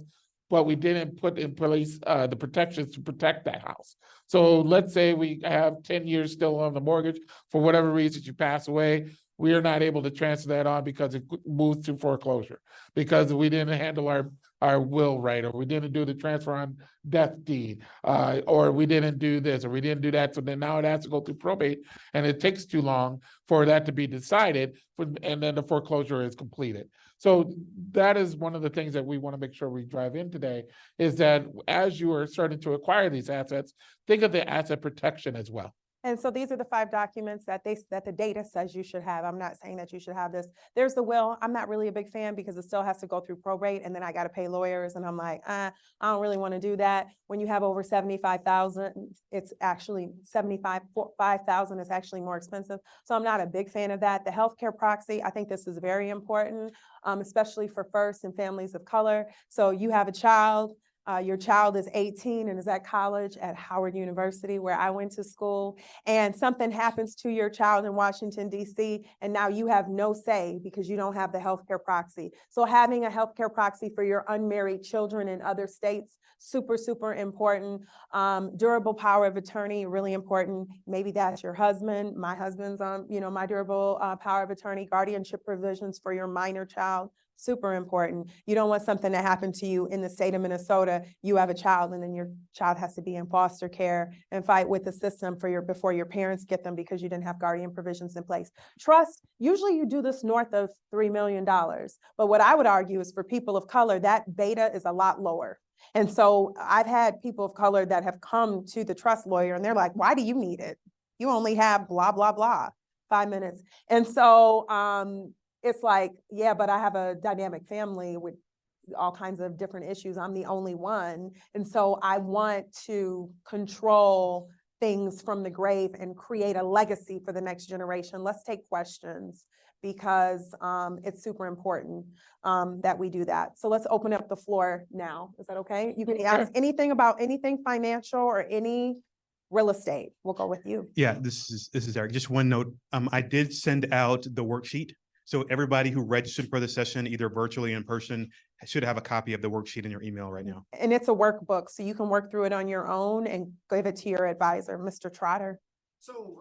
but we didn't put in place the protections to protect that house. So let's say we have 10 years still on the mortgage, for whatever reason you pass away, we are not able to transfer that on because it moves to foreclosure, because we didn't handle our will right, or we didn't do the transfer on death deed, or we didn't do this, or we didn't do that. So then now it has to go through probate, and it takes too long for that to be decided, and then the foreclosure is completed. So that is one of the things that we want to make sure we drive in today, is that as you are starting to acquire these assets, think of the asset protection as well. And so these are the 5 documents that the data says you should have. I'm not saying that you should have this. There's the will. I'm not really a big fan because it still has to go through probate, and then I got to pay lawyers, and I'm like, I don't really want to do that. When you have over 75,000, it's actually 5,000 is actually more expensive. So I'm not a big fan of that. The healthcare proxy, I think this is very important, especially for first and families of color. So you have a child. Your child is 18 and is at college at Howard University, where I went to school, and something happens to your child in Washington, D.C., and now you have no say because you don't have the healthcare proxy. So having a healthcare proxy for your unmarried children in other states, super, super important. Durable power of attorney, really important. Maybe that's your husband. My husband's my durable power of attorney. Guardianship provisions for your minor child. Super important. You don't want something to happen to you in the state of Minnesota. You have a child, and then your child has to be in foster care and fight with the system before your parents get them because you didn't have guardian provisions in place. Trust, usually you do this north of $3 million. But what I would argue is for people of color, that beta is a lot lower. And so I've had people of color that have come to the trust lawyer and they're like, why do you need it? You only have blah, blah, blah, 5 minutes. And so, it's like, yeah, but I have a dynamic family with all kinds of different issues. I'm the only one. And so I want to control things from the grave and create a legacy for the next generation. Let's take questions because it's super important that we do that. So let's open up the floor now. Is that okay? You can ask anything about anything financial or any real estate. We'll go with you. Yeah, this is Eric. Just one note. I did send out the worksheet. So everybody who registered for the session, either virtually or in person, should have a copy of the worksheet in your email right now. And it's a workbook, so you can work through it on your own and give it to your advisor, Mr. Trotter. So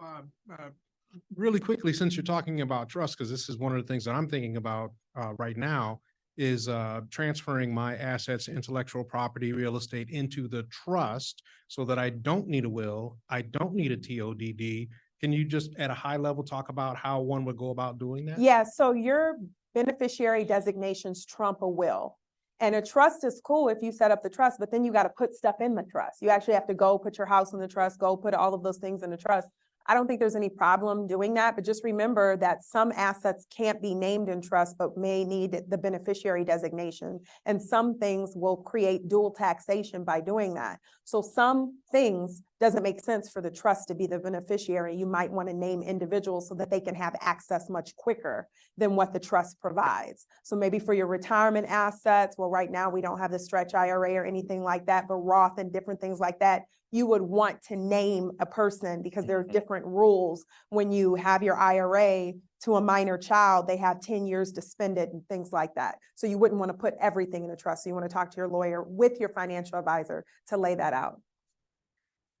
really quickly, since you're talking about trust, because this is one of the things that I'm thinking about right now, is transferring my assets, intellectual property, real estate into the trust so that I don't need a will, I don't need a TODD. Can you just at a high level talk about how one would go about doing that? Yeah, so your beneficiary designations trump a will. And a trust is cool if you set up the trust, but then you got to put stuff in the trust. You actually have to go put your house in the trust, go put all of those things in the trust. I don't think there's any problem doing that, but just remember that some assets can't be named in trust, but may need the beneficiary designation. And some things will create dual taxation by doing that. So some things doesn't make sense for the trust to be the beneficiary. You might want to name individuals so that they can have access much quicker than what the trust provides. So maybe for your retirement assets, well, right now we don't have the stretch IRA or anything like that, but Roth and different things like that, you would want to name a person because there are different rules. When you have your IRA to a minor child, they have 10 years to spend it and things like that. So you wouldn't want to put everything in a trust. So you want to talk to your lawyer with your financial advisor to lay that out.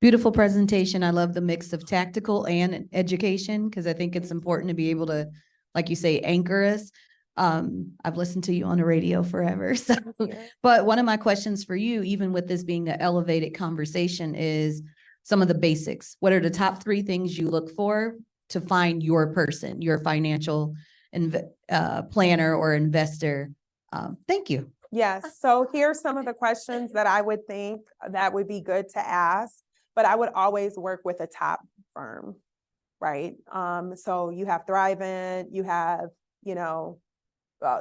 Beautiful presentation. I love the mix of tactical and education because I think it's important to be able to, like you say, anchor us. I've listened to you on the radio forever. So, but one of my questions for you, even with this being an elevated conversation, is some of the basics. What are the top 3 things you look for to find your person, your financial planner or investor? Thank you. Yes. So here's some of the questions that I would think that would be good to ask, but I would always work with a top firm, right? So you have Thrivent, you have,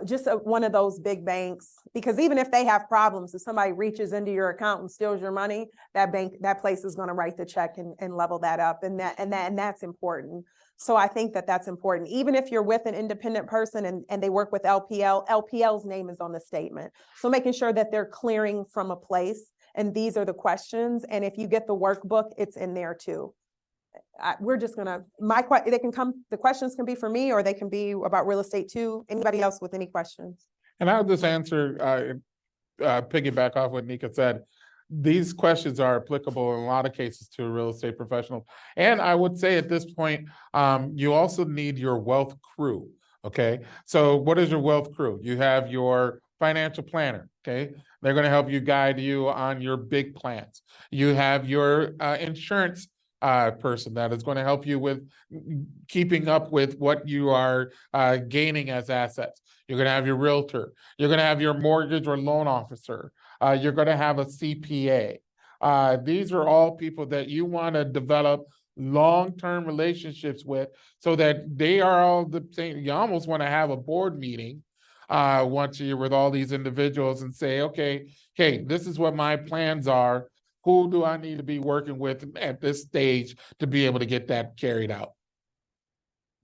just one of those big banks, because even if they have problems, if somebody reaches into your account and steals your money, that place is going to write the check and level that up. And that's important. So I think that that's important. Even if you're with an independent person and they work with LPL's name is on the statement. So making sure that they're clearing from a place. And these are the questions. And if you get the workbook, it's in there too. We're just gonna, the questions can be for me or they can be about real estate too. Anybody else with any questions? And I'll just answer, piggyback off what Nneka said. These questions are applicable in a lot of cases to a real estate professional. And I would say at this point, you also need your wealth crew, okay? So what is your wealth crew? You have your financial planner, okay? They're gonna help you guide you on your big plans. You have your insurance person that is going to help you with keeping up with what you are gaining as assets. You're going to have your realtor. You're going to have your mortgage or loan officer. You're going to have a CPA. These are all people that you want to develop long-term relationships with so that they are all the same. You almost want to have a board meeting once a year with all these individuals and say, okay, this is what my plans are. Who do I need to be working with at this stage to be able to get that carried out?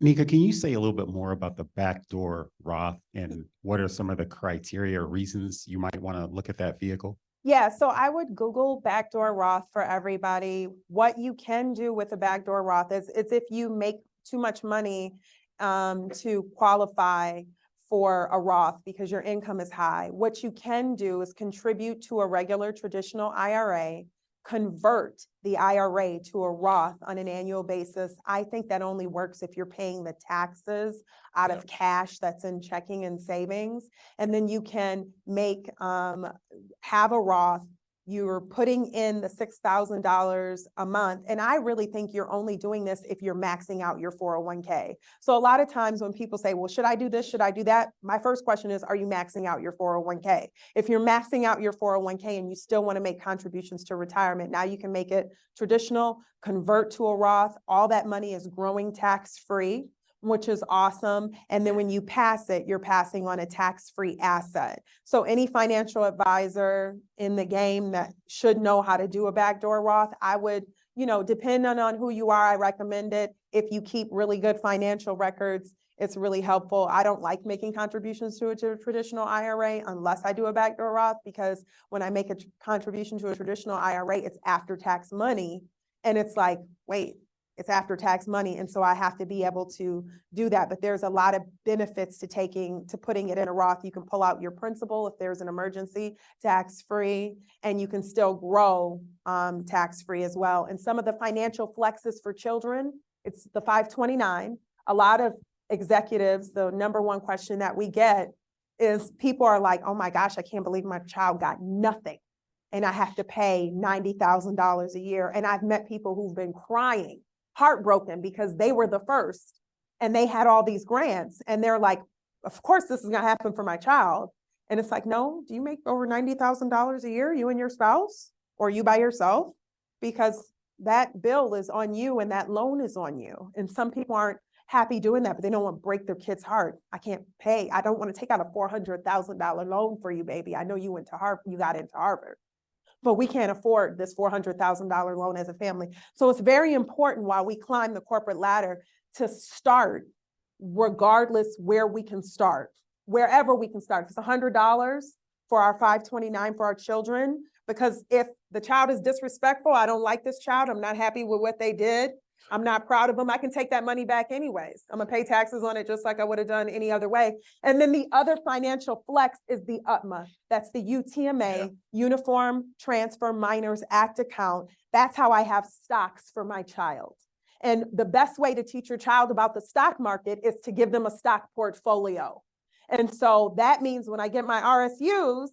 Nneka, can you say a little bit more about the backdoor Roth and what are some of the criteria or reasons you might want to look at that vehicle? Yeah, so I would Google backdoor Roth for everybody. What you can do with a backdoor Roth is it's if you make too much money to qualify for a Roth because your income is high. What you can do is contribute to a regular traditional IRA, convert the IRA to a Roth on an annual basis. I think that only works if you're paying the taxes out of cash that's in checking and savings. And then you can make, have a Roth. You're putting in the $6,000 a month. And I really think you're only doing this if you're maxing out your 401k. So a lot of times when people say, well, should I do this? Should I do that? My first question is, are you maxing out your 401k? If you're maxing out your 401k and you still want to make contributions to retirement, now you can make it traditional, convert to a Roth. All that money is growing tax-free, which is awesome. And then when you pass it, you're passing on a tax-free asset. So any financial advisor in the game that should know how to do a backdoor Roth, I would, depending on who you are, I recommend it. If you keep really good financial records, it's really helpful. I don't like making contributions to a traditional IRA unless I do a backdoor Roth, because when I make a contribution to a traditional IRA, it's after tax money. And it's like, wait, it's after tax money. And so I have to be able to do that. But there's a lot of benefits to putting it in a Roth. You can pull out your principal if there's an emergency, tax-free, and you can still grow tax-free as well. And some of the financial flexes for children, it's the 529. A lot of executives, the number one question that we get is people are like, oh my gosh, I can't believe my child got nothing. And I have to pay $90,000 a year. And I've met people who've been crying, heartbroken, because they were the first and they had all these grants and they're like, of course this is going to happen for my child. And it's like, no, do you make over $90,000 a year, you and your spouse, or you by yourself? Because that bill is on you and that loan is on you. And some people aren't happy doing that, but they don't want to break their kid's heart. I can't pay. I don't want to take out a $400,000 loan for you, baby. I know you went to Harvard, you got into Harvard, but we can't afford this $400,000 loan as a family. So it's very important while we climb the corporate ladder to start, regardless where we can start, wherever we can start. If it's $100 for our 529 for our children, because if the child is disrespectful, I don't like this child, I'm not happy with what they did, I'm not proud of them, I can take that money back anyways. I'm gonna pay taxes on it just like I would have done any other way. And then the other financial flex is the UTMA. That's the UTMA, Uniform Transfer Minors Act account. That's how I have stocks for my child. And the best way to teach your child about the stock market is to give them a stock portfolio. And so that means when I get my RSUs,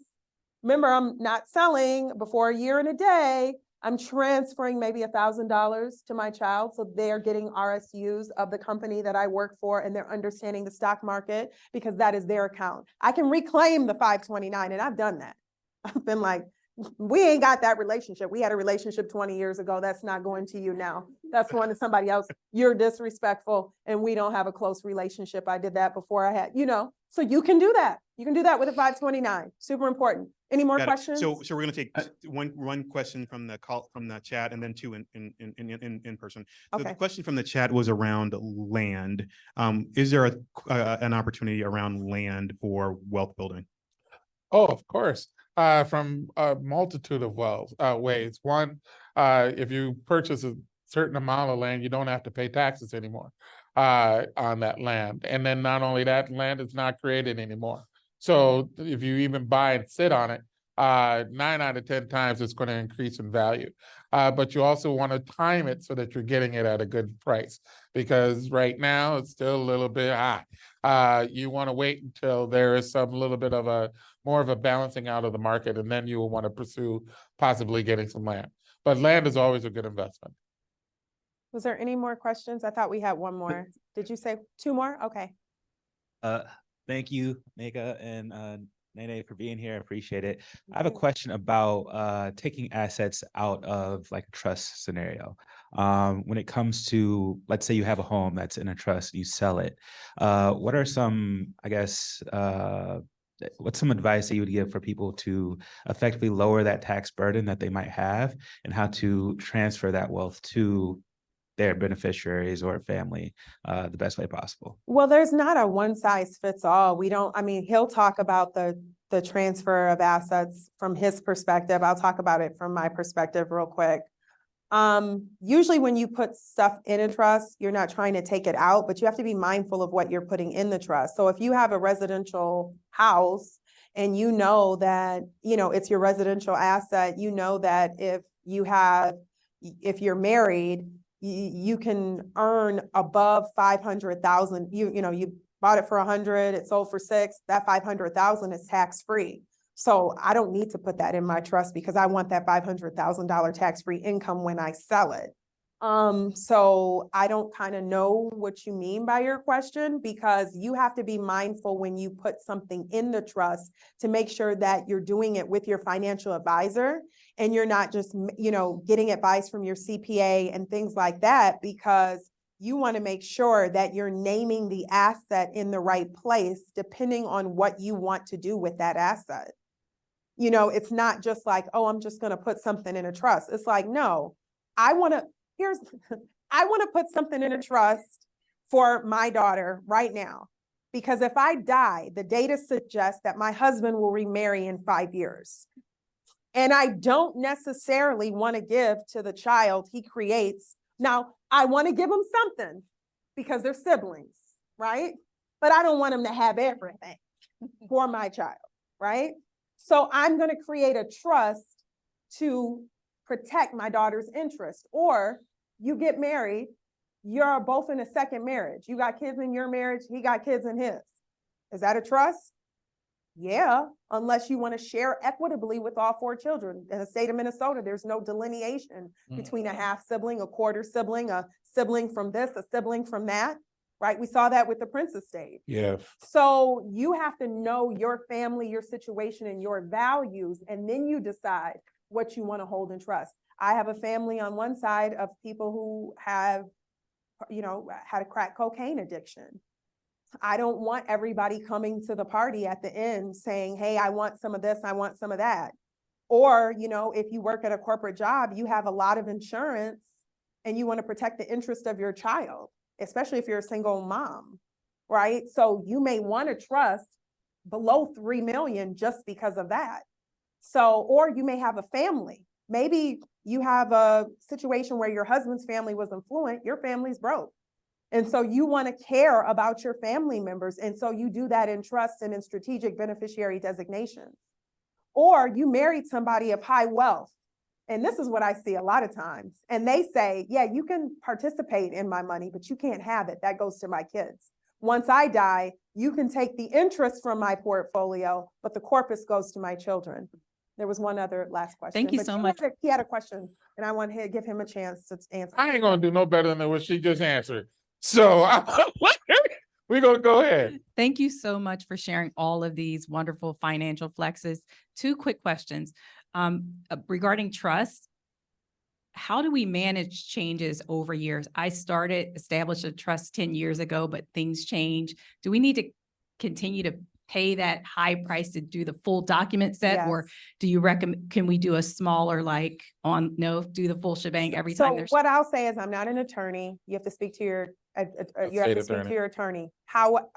remember, I'm not selling before a year and a day, I'm transferring maybe $1,000 to my child. So they're getting RSUs of the company that I work for, and they're understanding the stock market because that is their account. I can reclaim the 529, and I've done that. I've been like, we ain't got that relationship. We had a relationship 20 years ago. That's not going to you now. That's going to somebody else. You're disrespectful and we don't have a close relationship. I did that before I had, so you can do that. You can do that with a 529. Super important. Any more Got it. questions? So we're gonna take one question from the chat and then two in person. So the Okay. question from the chat was around land. Is there an opportunity around land for wealth building? Oh, of course, from a multitude of ways. One, if you purchase a certain amount of land, you don't have to pay taxes anymore on that land. And then not only that, land is not created anymore. So if you even buy and sit on it, 9 out of 10 times it's going to increase in value. But you also want to time it so that you're getting it at a good price, because right now it's still a little bit high. You want to wait until there is some little bit of more of a balancing out of the market, and then you will want to pursue possibly getting some land. But land is always a good investment. Was there any more questions? I thought we had one more. Did you say 2 more? Okay. Thank you, Nneka and Nene, for being here. I appreciate it. I have a question about taking assets out of like a trust scenario. When it comes to, let's say you have a home that's in a trust, you sell it. What are some, I guess, what's some advice that you would give for people to effectively lower that tax burden that they might have, and how to transfer that wealth to their beneficiaries or family the best way possible? Well, there's not a one size fits all. He'll talk about the transfer of assets from his perspective. I'll talk about it from my perspective real quick. Usually when you put stuff in a trust, you're not trying to take it out, but you have to be mindful of what you're putting in the trust. So if you have a residential house and you know that, it's your residential asset, that if you're married, you can earn above 500,000. You bought it for 100, it sold for 6, that 500,000 is tax-free. So I don't need to put that in my trust because I want that $500,000 tax-free income when I sell it. So I don't kind of know what you mean by your question, because you have to be mindful when you put something in the trust to make sure that you're doing it with your financial advisor and you're not just, getting advice from your CPA and things like that, because you want to make sure that you're naming the asset in the right place, depending on what you want to do with that asset. It's not just like, oh, I'm just going to put something in a trust. It's like, no, I want to put something in a trust for my daughter right now, because if I die, the data suggests that my husband will remarry in 5 years. And I don't necessarily want to give to the child he creates. Now, I want to give him something because they're siblings, right? But I don't want him to have everything for my child, right? So I'm going to create a trust to protect my daughter's interest. Or you get married, you're both in a second marriage. You got kids in your marriage, he got kids in his. Is that a trust? Yeah, unless you want to share equitably with all 4 children. In the state of Minnesota, there's no delineation between a half sibling, a quarter sibling, a sibling from this, a sibling from that, right? We saw that with the Prince estate. Yeah. So you have to know your family, your situation, and your values, and then you decide what you want to hold in trust. I have a family on one side of people who have, had a crack cocaine addiction. I don't want everybody coming to the party at the end saying, hey, I want some of this, I want some of that. Or, if you work at a corporate job, you have a lot of insurance and you want to protect the interest of your child, especially if you're a single mom, right? So you may want to trust below 3 million just because of that. So, or you may have a family. Maybe you have a situation where your husband's family was affluent, your family's broke. And so you want to care about your family members. And so you do that in trust and in strategic beneficiary designations. Or you married somebody of high wealth. And this is what I see a lot of times. And they say, yeah, you can participate in my money, but you can't have it. That goes to my kids. Once I die, you can take the interest from my portfolio, but the corpus goes to my children. There was one other last question. Thank you but so much. He had a question, and I want to give him a chance to answer. I ain't gonna do no better than what she just answered. So we're gonna go ahead. Thank you so much for sharing all of these wonderful financial flexes. 2 quick questions. Regarding trust, how do we manage changes over years? I established a trust 10 years ago, but things change. Do we need to continue to pay that high price to do the full document set? Or Yes. do you recommend, can we do a smaller, do the full shebang every time So there's? what I'll say is I'm not an attorney. You have to speak to your, you have State to speak attorney. to your attorney.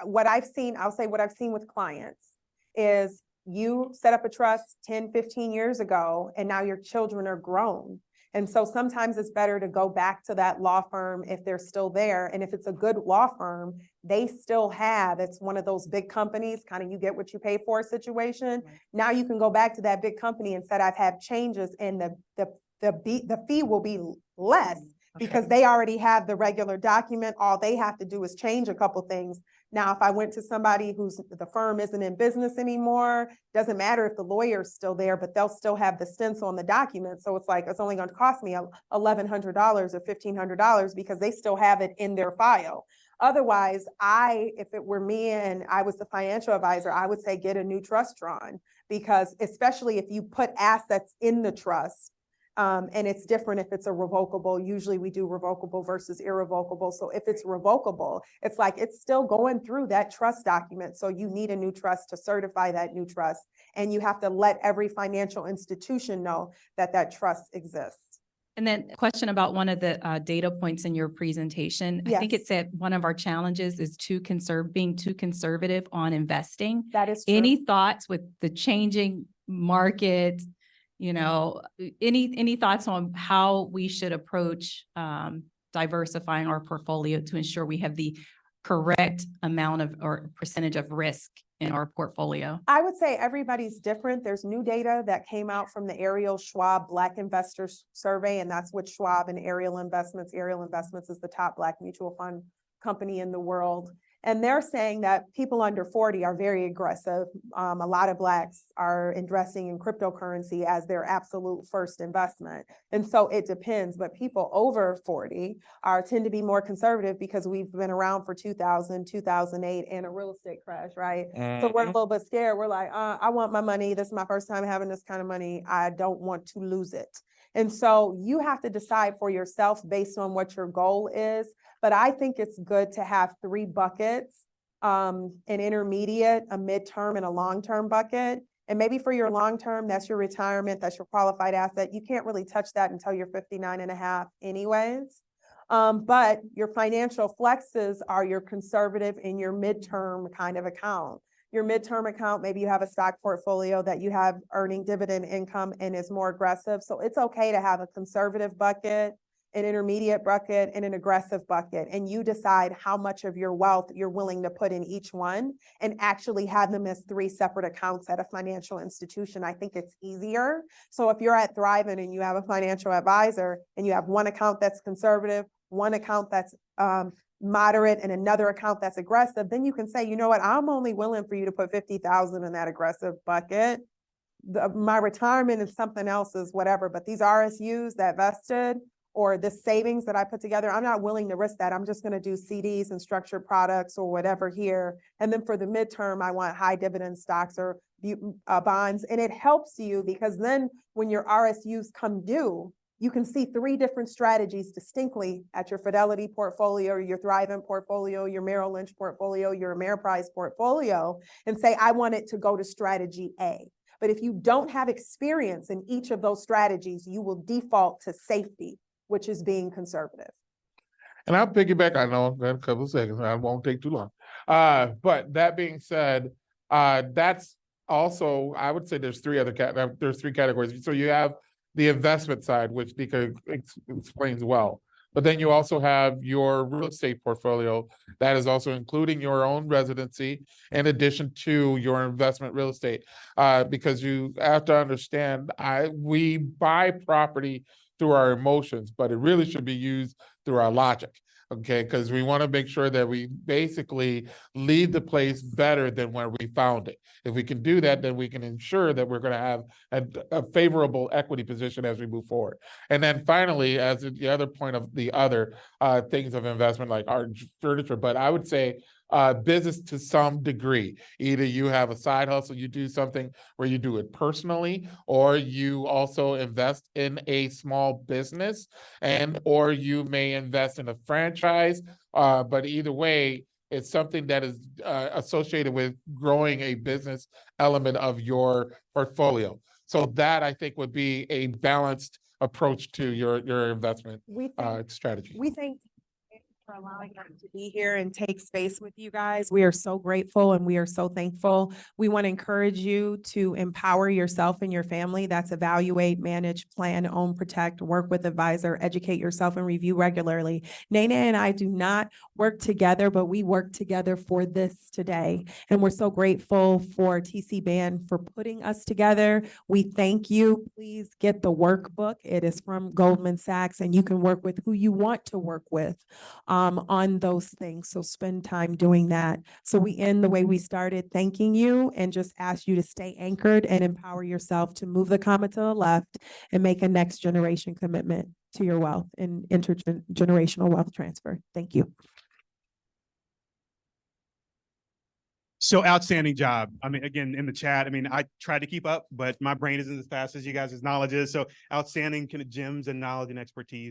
What I've seen, I'll say what I've seen with clients is you set up a trust 10, 15 years ago, and now your children are grown. And so sometimes it's better to go back to that law firm if they're still there. And if it's a good law firm, they still have, it's one of those big companies, kind of you get what you pay for situation. Right. Now you can go back to that big company and said, I've had changes, and the fee will be less because they already have the regular document. All they have to do is change a couple things. Now, if I went to somebody the firm isn't in business anymore, doesn't matter if the lawyer's still there, but they'll still have the stencil on the document. So it's like, it's only going to cost me $1,100 or $1,500 because they still have it in their file. Otherwise, if it were me and I was the financial advisor, I would say get a new trust drawn, because especially if you put assets in the trust, and it's different if it's a revocable. Usually we do revocable versus irrevocable. So if it's revocable, it's like it's still going through that trust document. So you need a new trust to certify that new trust. And you have to let every financial institution know that that trust exists. And then a question about one of the data points in your presentation. I think Yes. it said one of our challenges is being too conservative on investing. That is true. Any thoughts with the changing market? Any thoughts on how we should approach diversifying our portfolio to ensure we have the correct amount of or percentage of risk in our portfolio? I would say everybody's different. There's new data that came out from the Ariel Schwab Black Investors Survey, and that's what Schwab and Ariel Investments. Ariel Investments is the top Black mutual fund company in the world. And they're saying that people under 40 are very aggressive. A lot of Blacks are investing in cryptocurrency as their absolute first investment. And so it depends, but people over 40 tend to be more conservative because we've been around for 2000, 2008 and a real estate crash, right? So we're a little bit scared. We're like, I want my money. This is my first time having this kind of money. I don't want to lose it. And so you have to decide for yourself based on what your goal is. But I think it's good to have 3 buckets, an intermediate, a midterm, and a long-term bucket. And maybe for your long-term, that's your retirement, that's your qualified asset. You can't really touch that until you're 59 and a half anyways. But your financial flexes are your conservative and your midterm kind of account. Your midterm account, maybe you have a stock portfolio that you have earning dividend income and is more aggressive. So it's okay to have a conservative bucket, an intermediate bucket, and an aggressive bucket. And you decide how much of your wealth you're willing to put in each one and actually have them as 3 separate accounts at a financial institution. I think it's easier. So if you're at Thrivent and you have a financial advisor and you have one account that's conservative, one account that's moderate, and another account that's aggressive, then you can say, you know what, I'm only willing for you to put 50,000 in that aggressive bucket. My retirement is something else, is whatever, but these RSUs that vested or the savings that I put together, I'm not willing to risk that. I'm just going to do CDs and structured products or whatever here. And then for the midterm, I want high dividend stocks or bonds. And it helps you because then when your RSUs come due, you can see 3 different strategies distinctly at your Fidelity portfolio, your Thrivent portfolio, your Merrill Lynch portfolio, your Ameriprise portfolio, and say, I want it to go to strategy A. But if you don't have experience in each of those strategies, you will default to safety, which is being conservative. And I'll piggyback, I know I've got a couple of seconds, I won't take too long. But that being said, that's also, I would say there's 3 categories. So you have the investment side, which Nneka explains well. But then you also have your real estate portfolio that is also including your own residency in addition to your investment real estate. Because you have to understand, we buy property through our emotions, but it really should be used through our logic. Okay, because we want to make sure that we basically leave the place better than where we found it. If we can do that, then we can ensure that we're going to have a favorable equity position as we move forward. And then finally, as the other point of the other things of investment, like our furniture, but I would say business to some degree. Either you have a side hustle, you do something where you do it personally, or you also invest in a small business, or you may invest in a franchise. But either way, it's something that is associated with growing a business element of your portfolio. So that, I think, would be a balanced approach to your investment strategy. We thank you for allowing us to be here and take space with you guys. We are so grateful and we are so thankful. We want to encourage you to empower yourself and your family. That's evaluate, manage, plan, own, protect, work with advisor, educate yourself, and review regularly. Nene and I do not work together, but we work together for this today. And we're so grateful for TC BANDD for putting us together. We thank you. Please get the workbook. It is from Goldman Sachs, and you can work with who you want to work with on those things. So spend time doing that. So we end the way we started, thanking you, and just ask you to stay anchored and empower yourself to move the comma to the left and make a next generation commitment to your wealth and intergenerational wealth transfer. Thank you. So outstanding job. I mean, again, in the chat, I mean, I tried to keep up, but my brain isn't as fast as you guys' knowledge is. So outstanding kind of gems and knowledge and expertise.